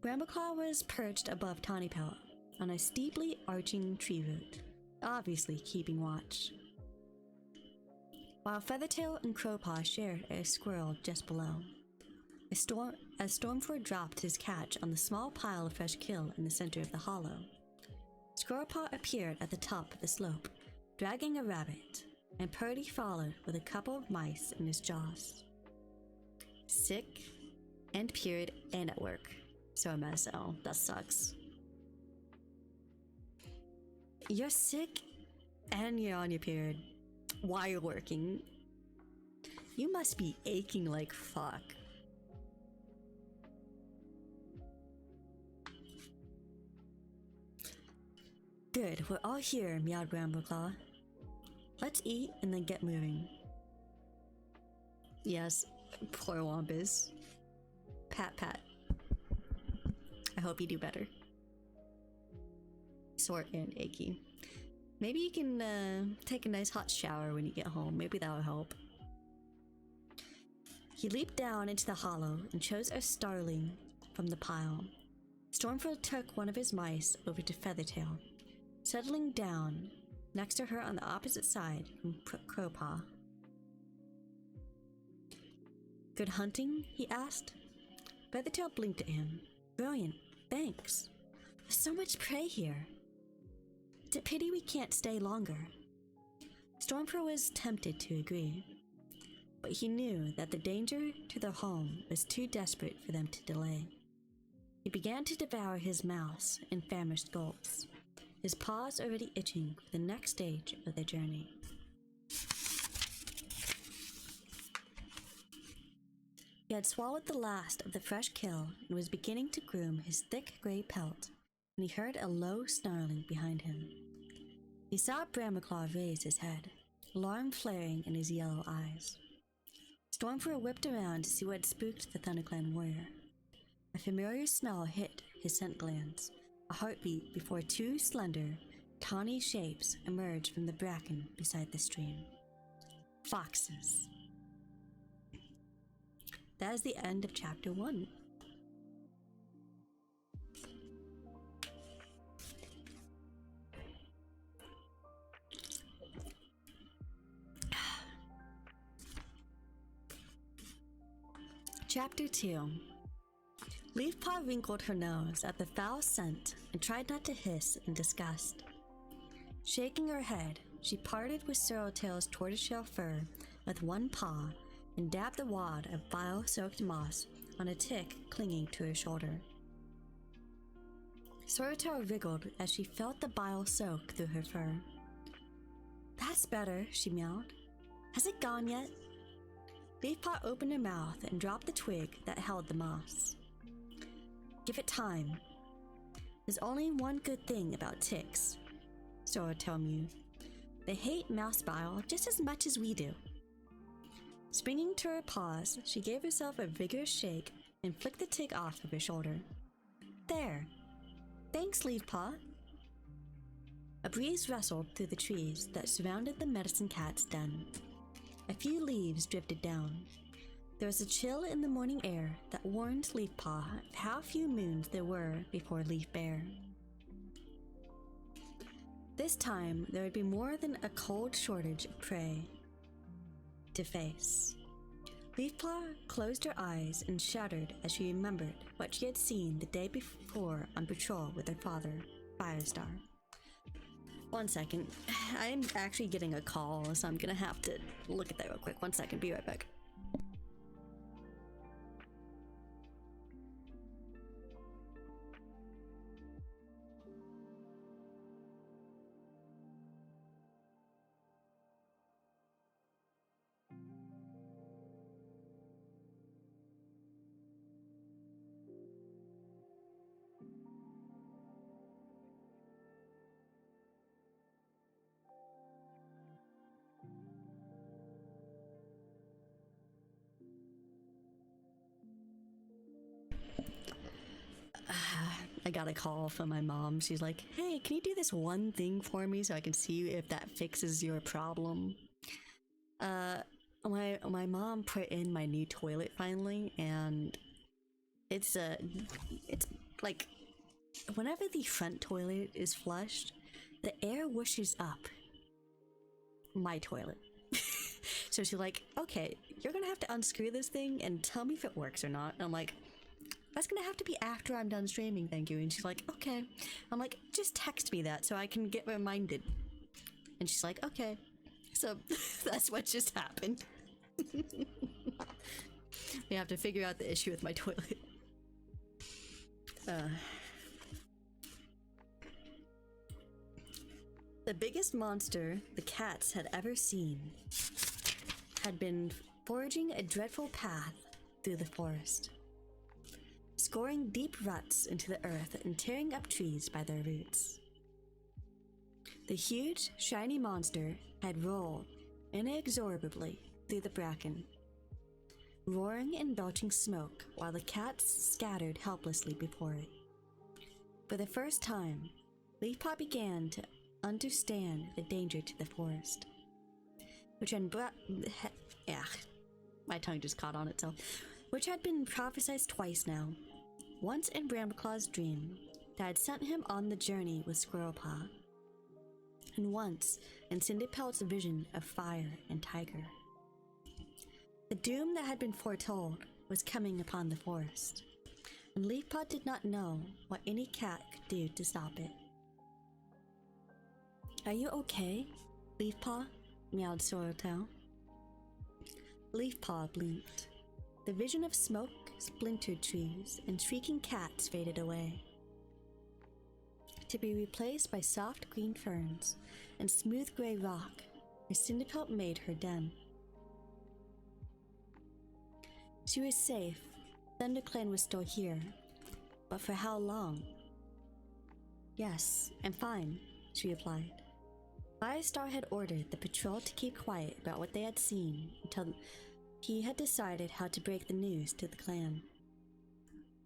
Brambleclaw was perched above Tawny Pelt on a steeply arching tree root, obviously keeping watch, while Feathertail and Crowpaw shared a squirrel just below. As Stormford dropped his catch on the small pile of fresh kill in the center of the hollow, Squirrelpaw appeared at the top of the slope, dragging a rabbit, and Purdy followed with a couple of mice in his jaws. Sick and period and at work. So I'm SL. That sucks. You're sick and you're on your period while you're working. You must be aching like fuck. Good, we're all here, meowed Brambleclaw. Let's eat and then get moving. Yes, poor Wampus. Pat pat. I hope you do better. Sore and achy. Maybe you can take a nice hot shower when you get home. Maybe that'll help. He leaped down into the hollow and chose a starling from the pile. Stormford took one of his mice over to Feathertail, settling down next to her on the opposite side from Crowpaw. Good hunting? He asked. Feathertail blinked at him. Brilliant, thanks. There's so much prey here. It's a pity we can't stay longer. Stormford was tempted to agree, but he knew that the danger to their home was too desperate for them to delay. He began to devour his mouse in famished gulps, his paws already itching for the next stage of their journey. He had swallowed the last of the fresh kill and was beginning to groom his thick gray pelt when he heard a low snarling behind him. He saw Brambleclaw raise his head, alarm flaring in his yellow eyes. Stormford whipped around to see what had spooked the ThunderClan warrior. A familiar smell hit his scent glands, a heartbeat before two slender, tawny shapes emerged from the bracken beside the stream. Foxes. That is the end of chapter 1. Chapter 2. Leafpaw wrinkled her nose at the foul scent and tried not to hiss in disgust. Shaking her head, she parted with Sorreltail's tortoiseshell fur with one paw and dabbed the wad of bile-soaked moss on a tick clinging to her shoulder. Sorreltail wriggled as she felt the bile soak through her fur. That's better, she meowed. Has it gone yet? Leafpaw opened her mouth and dropped the twig that held the moss. Give it time. There's only one good thing about ticks, Sorreltail mewed. They hate mouse bile just as much as we do. Springing to her paws, she gave herself a vigorous shake and flicked the tick off of her shoulder. There. Thank Thanks, Leafpaw. A breeze rustled through the trees that surrounded the medicine cat's den. A few leaves drifted down. There was a chill in the morning air that warned Leafpaw of how few moons there were before Leaf Bear. This time, there would be more than a cold shortage of prey to face. Leafpaw closed her eyes and shuddered as she remembered what she had seen the day before on patrol with her father, Firestar. 1 second. I'm actually getting a call, so I'm gonna have to look at that real quick. 1 second, be right back. I got a call from my mom. She's like, hey, can you do this one thing for me so I can see if that fixes your problem? My mom put in my new toilet finally, and it's like, whenever the front toilet is flushed, the air whooshes up my toilet. So she's like, okay, you're gonna have to unscrew this thing and tell me if it works or not. And I'm like, that's gonna have to be after I'm done streaming, thank you. And she's like, okay. I'm like, just text me that so I can get reminded. And she's like, okay. So that's what just happened. We have to figure out the issue with my toilet. The biggest monster the cats had ever seen had been forging a dreadful path through the forest, scoring deep ruts into the earth and tearing up trees by their roots. The huge, shiny monster had rolled inexorably through the bracken, roaring and belching smoke while the cats scattered helplessly before it. For the first time, Leafpaw began to understand the danger to the forest, which had my tongue just caught on itself, which had been prophesied twice now. Once in Brambleclaw's dream that had sent him on the journey with Squirrelpaw, and once in Cinderpelt's vision of fire and tiger. The doom that had been foretold was coming upon the forest, and Leafpaw did not know what any cat could do to stop it. Are you okay, Leafpaw? Meowed Sorreltail. Leafpaw blinked. The vision of smoke, splintered trees, and shrieking cats faded away, to be replaced by soft green ferns and smooth gray rock where Cinderpelt made her den. She was safe. ThunderClan was still here, but for how long? Yes, I'm fine, she replied. Firestar had ordered the patrol to keep quiet about what they had seen until he had decided how to break the news to the clan.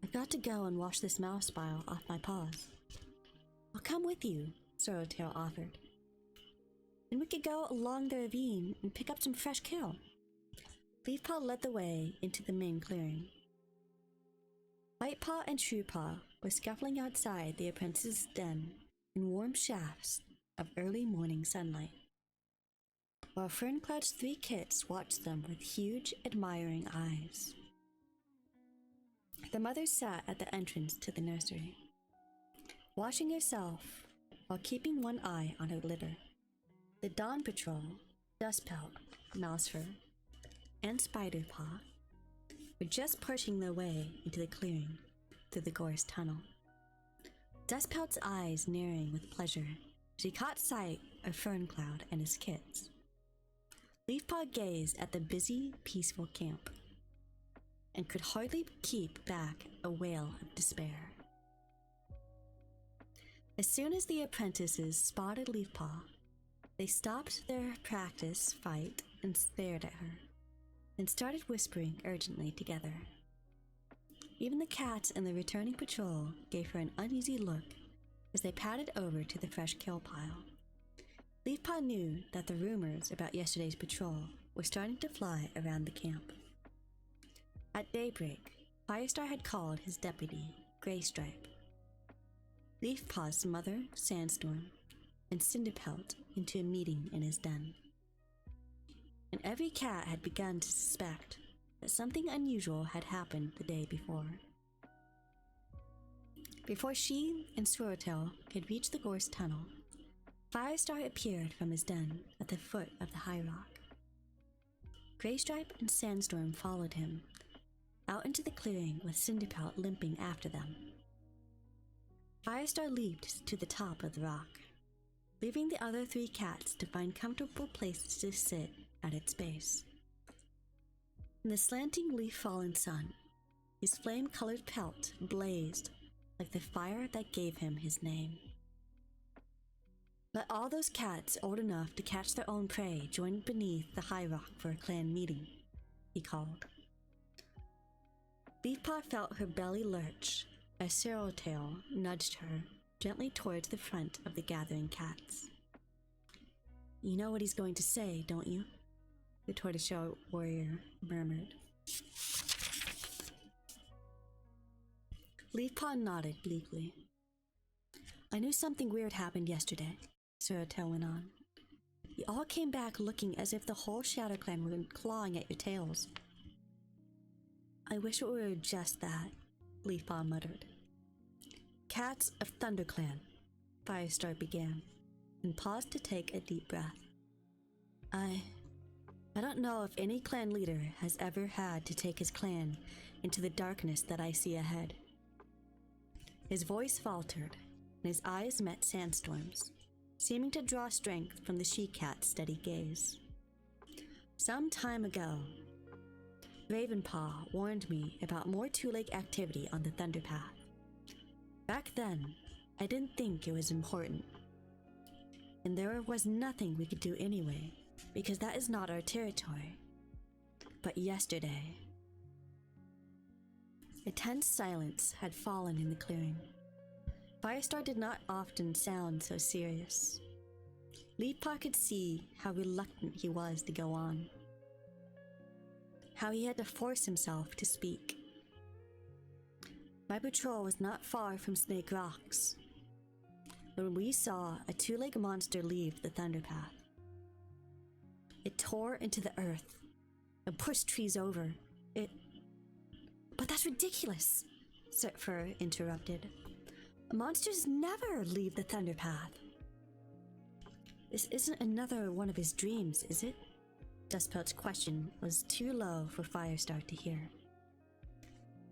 I've got to go and wash this mouse bile off my paws. I'll come with you, Sorreltail offered. Then we could go along the ravine and pick up some fresh kale. Leafpaw led the way into the main clearing. Whitepaw and Truepaw were scuffling outside the apprentice's den in warm shafts of early morning sunlight, while Ferncloud's 3 kits watched them with huge, admiring eyes. The mother sat at the entrance to the nursery, washing herself while keeping one eye on her litter. The Dawn Patrol, Dustpelt, Mousefur, and Spiderpaw were just pushing their way into the clearing through the gorse tunnel. Dustpelt's eyes narrowing with pleasure, she caught sight of Ferncloud and his kits. Leafpaw gazed at the busy, peaceful camp, and could hardly keep back a wail of despair. As soon as the apprentices spotted Leafpaw, they stopped their practice fight and stared at her, and started whispering urgently together. Even the cats in the returning patrol gave her an uneasy look as they padded over to the fresh kill pile. Leafpaw knew that the rumors about yesterday's patrol were starting to fly around the camp. At daybreak, Firestar had called his deputy, Graystripe. Leafpaw's mother, Sandstorm, and Cinderpelt into a meeting in his den. And every cat had begun to suspect that something unusual had happened the day before. Before she and Swirltail could reach the gorse tunnel, Firestar appeared from his den at the foot of the high rock. Graystripe and Sandstorm followed him, out into the clearing with Cinderpelt limping after them. Firestar leaped to the top of the rock, leaving the other 3 cats to find comfortable places to sit at its base. In the slanting leaf-fallen sun, his flame-colored pelt blazed like the fire that gave him his name. Let all those cats old enough to catch their own prey join beneath the high rock for a clan meeting, he called. Leafpaw felt her belly lurch as Swirltail nudged her gently towards the front of the gathering cats. You know what he's going to say, don't you? The tortoiseshell warrior murmured. Leafpaw nodded bleakly. I knew something weird happened yesterday, Swirltail went on. You all came back looking as if the whole Shadow Clan were clawing at your tails. I wish it were just that, Leafpaw muttered. Cats of ThunderClan, Firestar began, and paused to take a deep breath. I don't know if any clan leader has ever had to take his clan into the darkness that I see ahead. His voice faltered, and his eyes met Sandstorm's, seeming to draw strength from the she-cat's steady gaze. Some time ago, Ravenpaw warned me about more two-leg activity on the Thunderpath. Back then, I didn't think it was important. And there was nothing we could do anyway, because that is not our territory. But yesterday, a tense silence had fallen in the clearing. Firestar did not often sound so serious. Leafpaw could see how reluctant he was to go on, how he had to force himself to speak. My patrol was not far from Snake Rocks when we saw a 2-leg monster leave the Thunderpath. It tore into the earth and pushed trees over. But that's ridiculous, Setfur interrupted. Monsters never leave the Thunderpath. This isn't another one of his dreams, is it? Dustpelt's question was too low for Firestar to hear.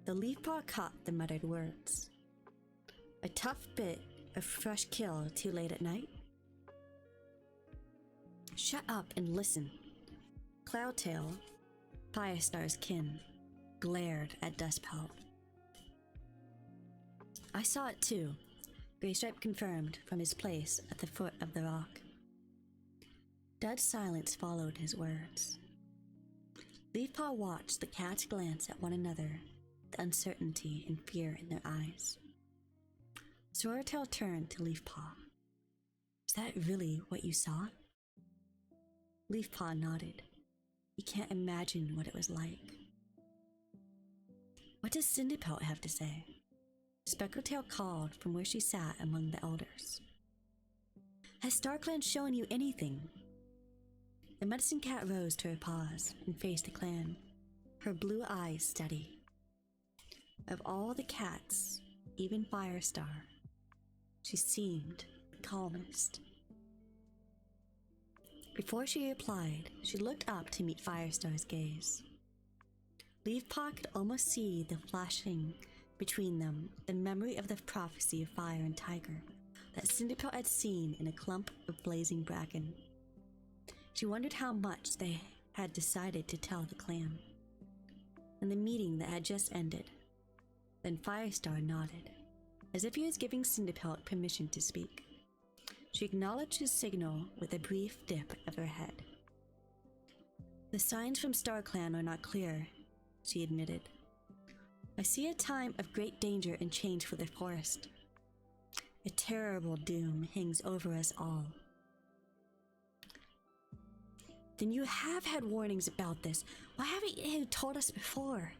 The Leafpaw caught the muttered words. A tough bit of fresh kill too late at night? Shut up and listen. Cloudtail, Firestar's kin, glared at Dustpelt. I saw it too, Graystripe confirmed from his place at the foot of the rock. Dead silence followed his words. Leafpaw watched the cats glance at one another, the uncertainty and fear in their eyes. Swirltail turned to Leafpaw. Is that really what you saw? Leafpaw nodded. He can't imagine what it was like. What does Cinderpelt have to say? Speckletail called from where she sat among the elders. Has StarClan shown you anything? The medicine cat rose to her paws and faced the clan, her blue eyes steady. Of all the cats, even Firestar, she seemed the calmest. Before she replied, she looked up to meet Firestar's gaze. Leafpaw could almost see the flashing between them, the memory of the prophecy of fire and tiger that Cinderpelt had seen in a clump of blazing bracken. She wondered how much they had decided to tell the clan, and the meeting that had just ended. Then Firestar nodded, as if he was giving Cinderpelt permission to speak. She acknowledged his signal with a brief dip of her head. The signs from StarClan are not clear, she admitted. I see a time of great danger and change for the forest. A terrible doom hangs over us all. Then you have had warnings about this. Why haven't you told us before?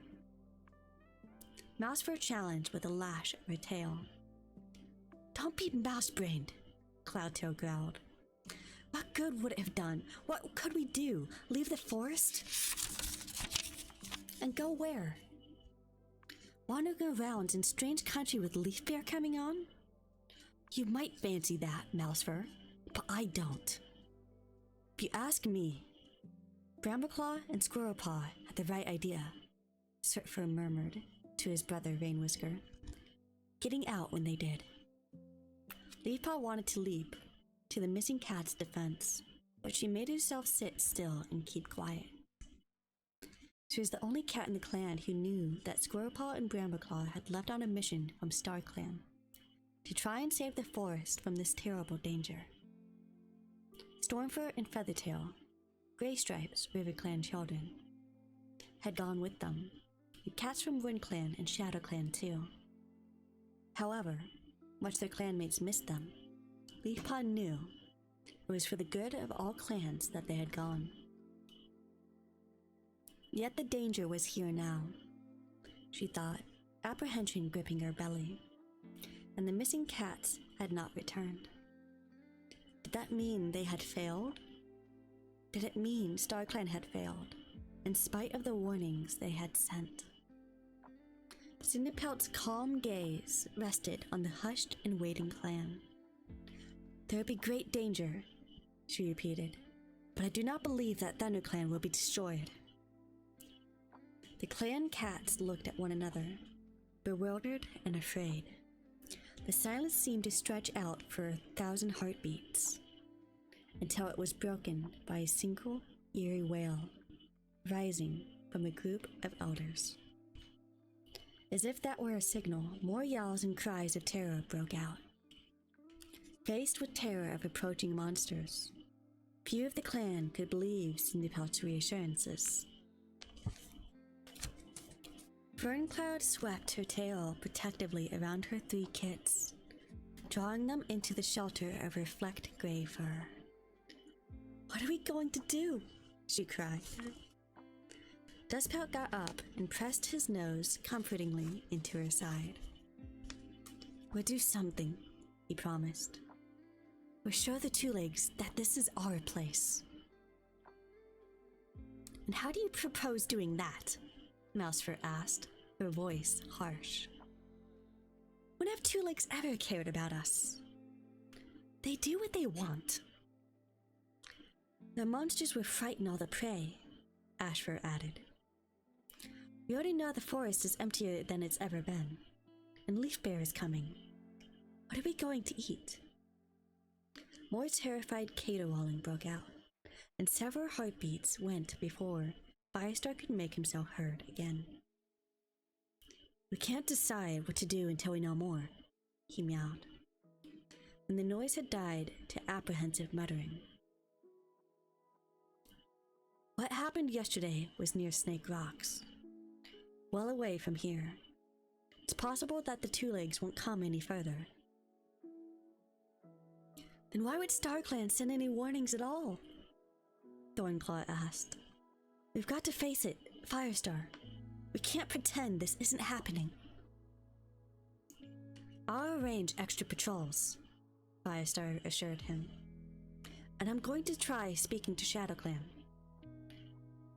Mousefur challenged with a lash of her tail. Don't be mouse-brained, Cloudtail growled. What good would it have done? What could we do? Leave the forest? And go where? Wandering around in strange country with Leaf Bear coming on? You might fancy that, Mousefur, but I don't. If you ask me, Brambleclaw and Squirrelpaw had the right idea, Surtfur murmured to his brother Rainwhisker, getting out when they did. Leafpaw wanted to leap to the missing cat's defense, but she made herself sit still and keep quiet. She was the only cat in the clan who knew that Squirrelpaw and Brambleclaw had left on a mission from StarClan to try and save the forest from this terrible danger. Stormfur and Feathertail, Greystripe's RiverClan children, had gone with them, and cats from WindClan and ShadowClan too. However, much their clanmates missed them, Leafpaw knew it was for the good of all clans that they had gone. Yet the danger was here now, she thought, apprehension gripping her belly, and the missing cats had not returned. Did that mean they had failed? Did it mean StarClan had failed, in spite of the warnings they had sent? Cinderpelt's calm gaze rested on the hushed and waiting clan. There would be great danger, she repeated, but I do not believe that ThunderClan will be destroyed. The clan cats looked at one another, bewildered and afraid. The silence seemed to stretch out for 1,000 heartbeats, until it was broken by a single eerie wail, rising from a group of elders. As if that were a signal, more yells and cries of terror broke out. Faced with terror of approaching monsters, few of the clan could believe Cinderpelt's reassurances. Ferncloud swept her tail protectively around her 3 kits, drawing them into the shelter of her flecked gray fur. What are we going to do? She cried. Dustpout got up and pressed his nose comfortingly into her side. We'll do something, he promised. We'll show the Two Legs that this is our place. And how do you propose doing that? Mousefur asked, her voice harsh. When have Two Legs ever cared about us? They do what they want. The monsters will frighten all the prey, Ashfur added. We already know the forest is emptier than it's ever been, and Leaf Bear is coming. What are we going to eat? More terrified caterwauling broke out, and several heartbeats went before Firestar could make himself heard again. We can't decide what to do until we know more, he meowed, when the noise had died to apprehensive muttering. What happened yesterday was near Snake Rocks, well away from here. It's possible that the Two Legs won't come any further. Then why would StarClan send any warnings at all? Thornclaw asked. We've got to face it, Firestar. We can't pretend this isn't happening. I'll arrange extra patrols, Firestar assured him. And I'm going to try speaking to ShadowClan.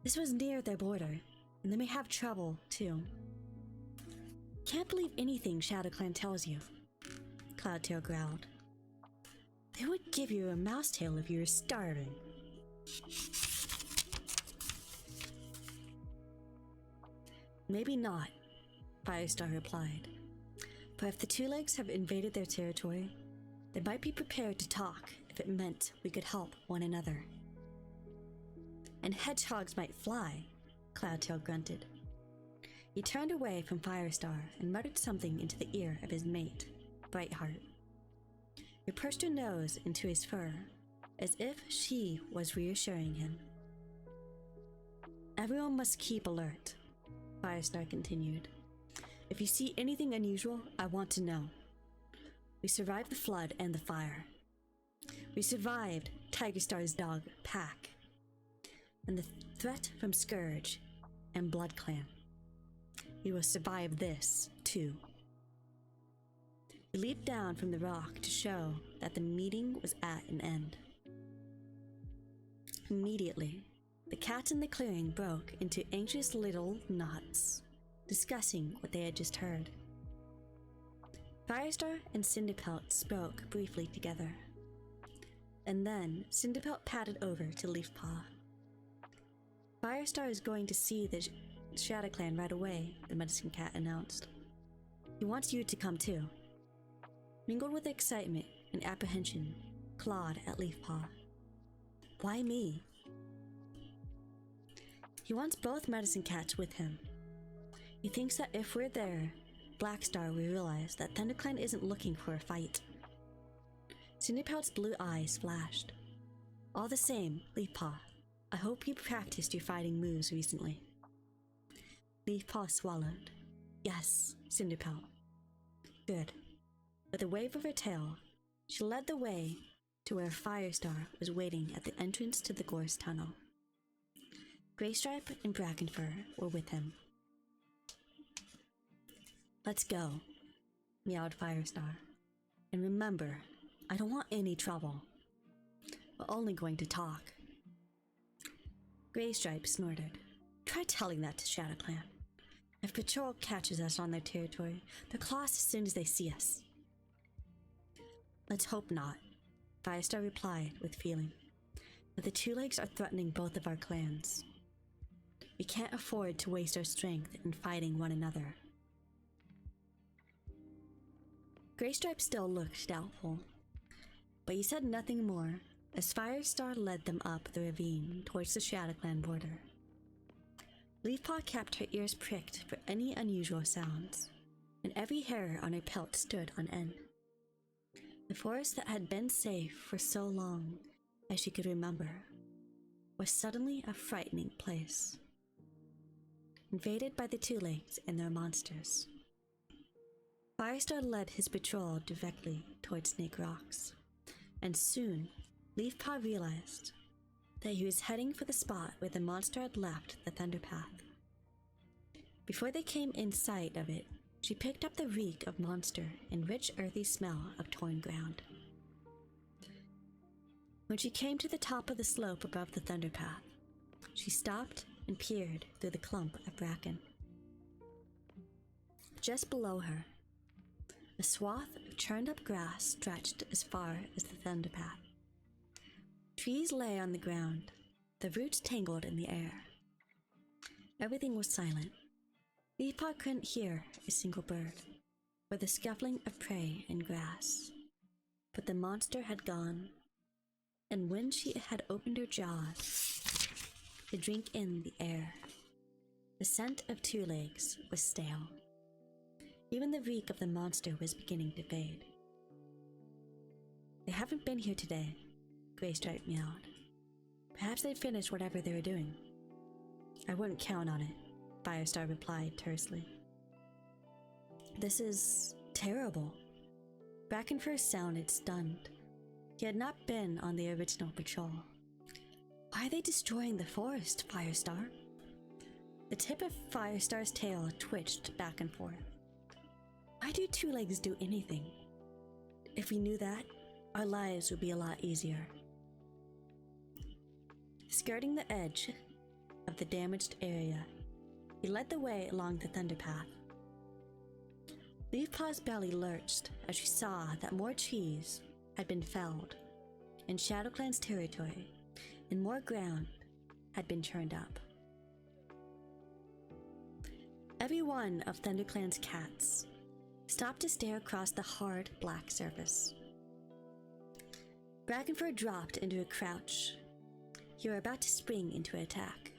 This was near their border, and they may have trouble, too. Can't believe anything ShadowClan tells you, Cloudtail growled. They would give you a mousetail if you were starving. Maybe not, Firestar replied. But if the Two Legs have invaded their territory, they might be prepared to talk if it meant we could help one another. And hedgehogs might fly, Cloudtail grunted. He turned away from Firestar and muttered something into the ear of his mate, Brightheart. He pursed her nose into his fur, as if she was reassuring him. Everyone must keep alert, Firestar continued. If you see anything unusual, I want to know. We survived the flood and the fire. We survived Tiger Star's dog, Pack, and the threat from Scourge and Blood Clan. We will survive this, too. We leaped down from the rock to show that the meeting was at an end. Immediately, the cats in the clearing broke into anxious little knots, discussing what they had just heard. Firestar and Cinderpelt spoke briefly together, and then Cinderpelt padded over to Leafpaw. Firestar is going to see the Shadow Clan right away, the Medicine Cat announced. He wants you to come too. Mingled with excitement and apprehension, clawed at Leafpaw. Why me? He wants both Medicine Cats with him. He thinks that if we're there, Blackstar will realize that ThunderClan isn't looking for a fight. Cinderpelt's blue eyes flashed. All the same, Leafpaw, I hope you practiced your fighting moves recently. Leafpaw swallowed. Yes, Cinderpelt. Good. With a wave of her tail, she led the way to where Firestar was waiting at the entrance to the Gorse Tunnel. Graystripe and Brackenfur were with him. Let's go, meowed Firestar. And remember, I don't want any trouble. We're only going to talk. Graystripe snorted. Try telling that to Shadow Clan. If Patrol catches us on their territory, they'll claw us as soon as they see us. Let's hope not, Firestar replied with feeling. But the Two Legs are threatening both of our clans. We can't afford to waste our strength in fighting one another. Graystripe still looked doubtful, but he said nothing more as Firestar led them up the ravine towards the Shadow Clan border. Leafpaw kept her ears pricked for any unusual sounds, and every hair on her pelt stood on end. The forest that had been safe for so long as she could remember was suddenly a frightening place, invaded by the Two Legs and their monsters. Firestar led his patrol directly towards Snake Rocks, and soon Leafpaw realized that he was heading for the spot where the monster had left the Thunderpath. Before they came in sight of it, she picked up the reek of monster and rich earthy smell of torn ground. When she came to the top of the slope above the Thunderpath, she stopped and peered through the clump of bracken. Just below her, a swath of churned-up grass stretched as far as the Thunderpath. Trees lay on the ground, the roots tangled in the air. Everything was silent. Leafpaw couldn't hear a single bird, or the scuffling of prey in grass. But the monster had gone, and when she had opened her jaws to drink in the air, the scent of Two Legs was stale. Even the reek of the monster was beginning to fade. They haven't been here today, Graystripe meowed. Perhaps they'd finished whatever they were doing. I wouldn't count on it, Firestar replied tersely. This is terrible. Brackenfur sounded stunned. He had not been on the original patrol. Why are they destroying the forest, Firestar? The tip of Firestar's tail twitched back and forth. Why do Two Legs do anything? If we knew that, our lives would be a lot easier. Skirting the edge of the damaged area, he led the way along the Thunderpath. Leafpaw's belly lurched as she saw that more trees had been felled in ShadowClan's territory, and more ground had been churned up. Every one of ThunderClan's cats stopped to stare across the hard black surface. Brackenfur dropped into a crouch. He were about to spring into an attack,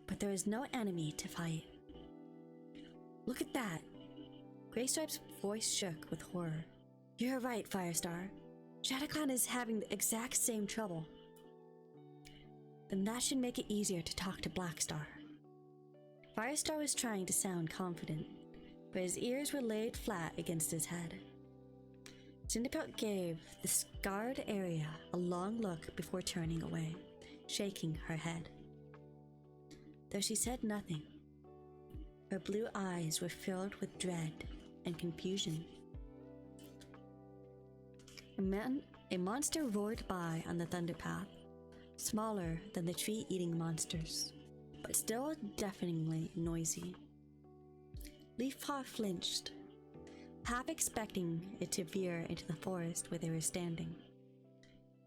but there was no enemy to fight. Look at that! Graystripe's voice shook with horror. You're right, Firestar. ShadowClan is having the exact same trouble. Then that should make it easier to talk to Blackstar. Firestar was trying to sound confident, but his ears were laid flat against his head. Cinderpelt gave the scarred area a long look before turning away, shaking her head. Though she said nothing, her blue eyes were filled with dread and confusion. A monster roared by on the thunderpath, smaller than the tree-eating monsters, but still deafeningly noisy. Leafpaw flinched, half expecting it to veer into the forest where they were standing.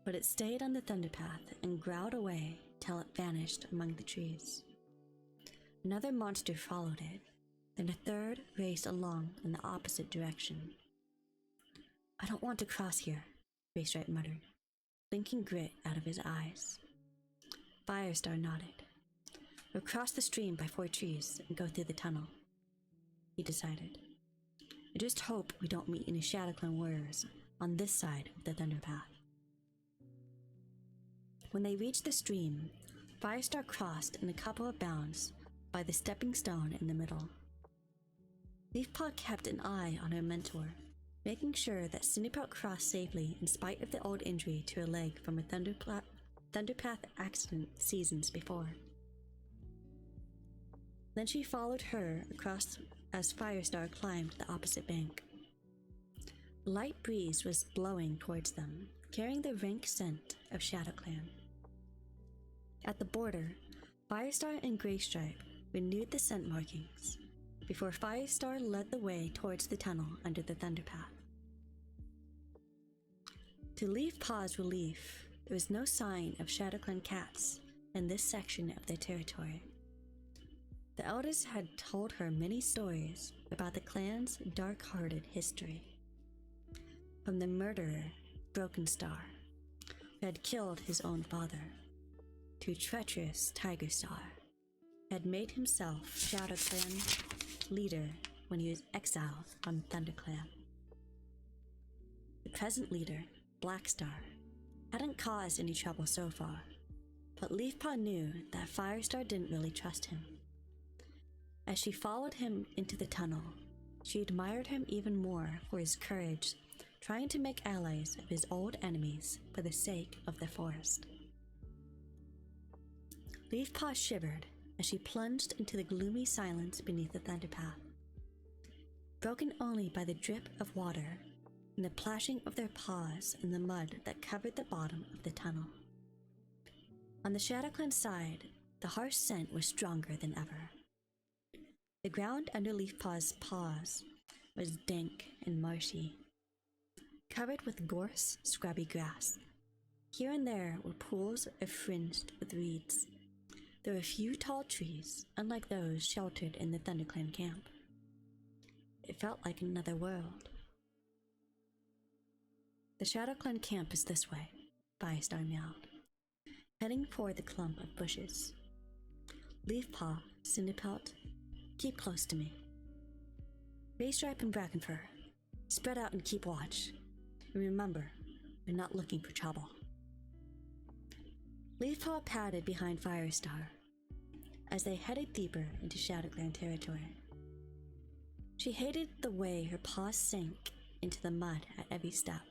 But it stayed on the thunderpath and growled away till it vanished among the trees. Another monster followed it, then a third raced along in the opposite direction. "I don't want to cross here," Graystripe muttered, blinking grit out of his eyes. Firestar nodded. "We'll cross the stream by 4 trees and go through the tunnel," he decided. "I just hope we don't meet any ShadowClan warriors on this side of the Thunderpath." When they reached the stream, Firestar crossed in a couple of bounds by the stepping stone in the middle. Leafpaw kept an eye on her mentor, making sure that Cinderpelt crossed safely in spite of the old injury to her leg from a Thunderpath accident seasons before. Then she followed her across as Firestar climbed the opposite bank. A light breeze was blowing towards them, carrying the rank scent of ShadowClan. At the border, Firestar and Graystripe renewed the scent markings before Firestar led the way towards the tunnel under the Thunderpath. To Leafpaw's relief, there was no sign of ShadowClan cats in this section of their territory. The elders had told her many stories about the clan's dark-hearted history. From the murderer, Broken Star, who had killed his own father, to treacherous Tiger Star, who had made himself ShadowClan leader when he was exiled from ThunderClan. The present leader, Black Star, hadn't caused any trouble so far, but Leafpaw knew that Firestar didn't really trust him. As she followed him into the tunnel, she admired him even more for his courage, trying to make allies of his old enemies for the sake of the forest. Leafpaw shivered as she plunged into the gloomy silence beneath the Thunderpath, broken only by the drip of water and the plashing of their paws in the mud that covered the bottom of the tunnel. On the ShadowClan side, the harsh scent was stronger than ever. The ground under Leafpaw's paws was dank and marshy, covered with gorse, scrubby grass. Here and there were pools fringed with reeds. There were a few tall trees, unlike those sheltered in the ThunderClan camp. It felt like another world. "The ShadowClan camp is this way," Firestar meowed, heading for the clump of bushes. "Leafpaw, Cinderpelt, keep close to me. Graystripe and Brackenfur, spread out and keep watch. And remember, we're not looking for trouble." Leafpaw padded behind Firestar as they headed deeper into ShadowClan territory. She hated the way her paws sank into the mud at every step.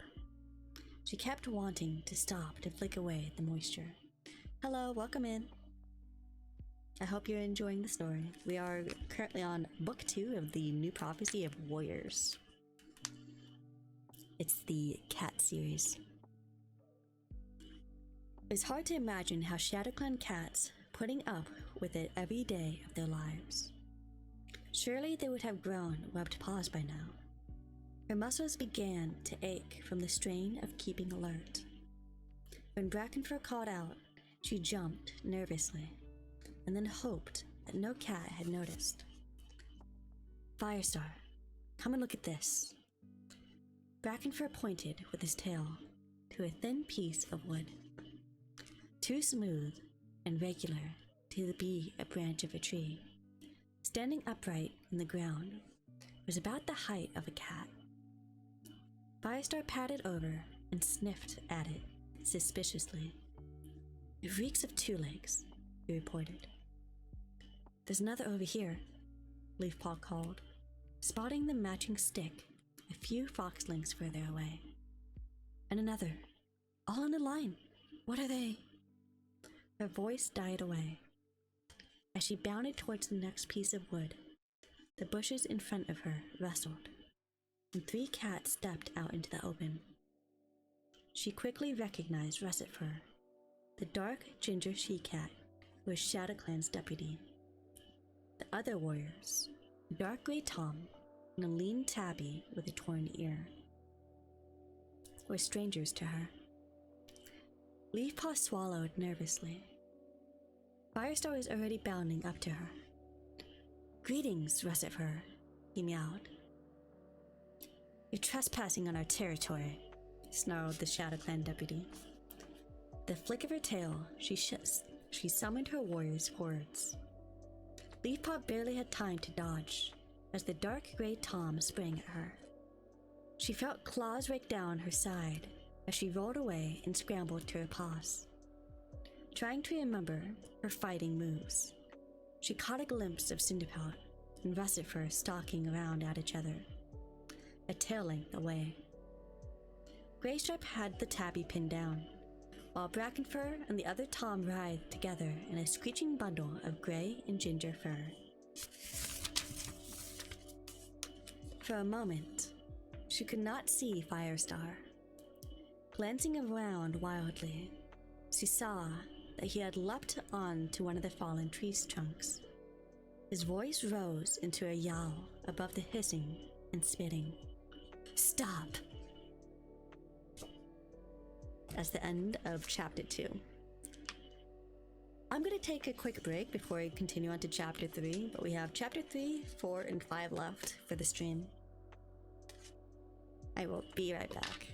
She kept wanting to stop to flick away the moisture. "Hello, welcome in. I hope you're enjoying the story. We are currently on book 2 of the New Prophecy of Warriors. It's the cat series. It's hard to imagine how ShadowClan cats putting up with it every day of their lives. Surely they would have grown webbed paws by now. Her muscles began to ache from the strain of keeping alert. When Brackenfur called out, she jumped nervously, and then hoped that no cat had noticed. "Firestar, come and look at this." Brackenfur pointed with his tail to a thin piece of wood, too smooth and regular to be a branch of a tree. Standing upright in the ground was about the height of a cat. Firestar padded over and sniffed at it suspiciously. "It reeks of 2 legs," he reported. "There's another over here," Leafpaw called, spotting the matching stick a few fox lengths further away. together, all in a line. What are they? Her voice died away. As she bounded towards the next piece of wood, the bushes in front of her rustled, and 3 cats stepped out into the open. She quickly recognized Russet Fur, the dark ginger she-cat who was ShadowClan's deputy. The other warriors, a dark gray Tom and a lean tabby with a torn ear, were strangers to her. Leafpaw swallowed nervously. Firestar was already bounding up to her. "Greetings, Russet Fur," he meowed. "You're trespassing on our territory," snarled the ShadowClan deputy. The flick of her tail, she summoned her warriors forwards. Leafpaw barely had time to dodge as the dark gray Tom sprang at her. She felt claws rake down her side as she rolled away and scrambled to her paws. Trying to remember her fighting moves, she caught a glimpse of Cinderpout and Russet Fur stalking around at each other, a tail length away. Graystripe had the tabby pinned down, while Brackenfur and the other Tom writhed together in a screeching bundle of gray and ginger fur. For a moment, she could not see Firestar. Glancing around wildly, she saw that he had leapt on to one of the fallen tree trunks. His voice rose into a yowl above the hissing and spitting. "Stop!" That's the end of Chapter 2. I'm going to take a quick break before we continue on to Chapter 3, but we have Chapter 3, 4, and 5 left for the stream. I will be right back.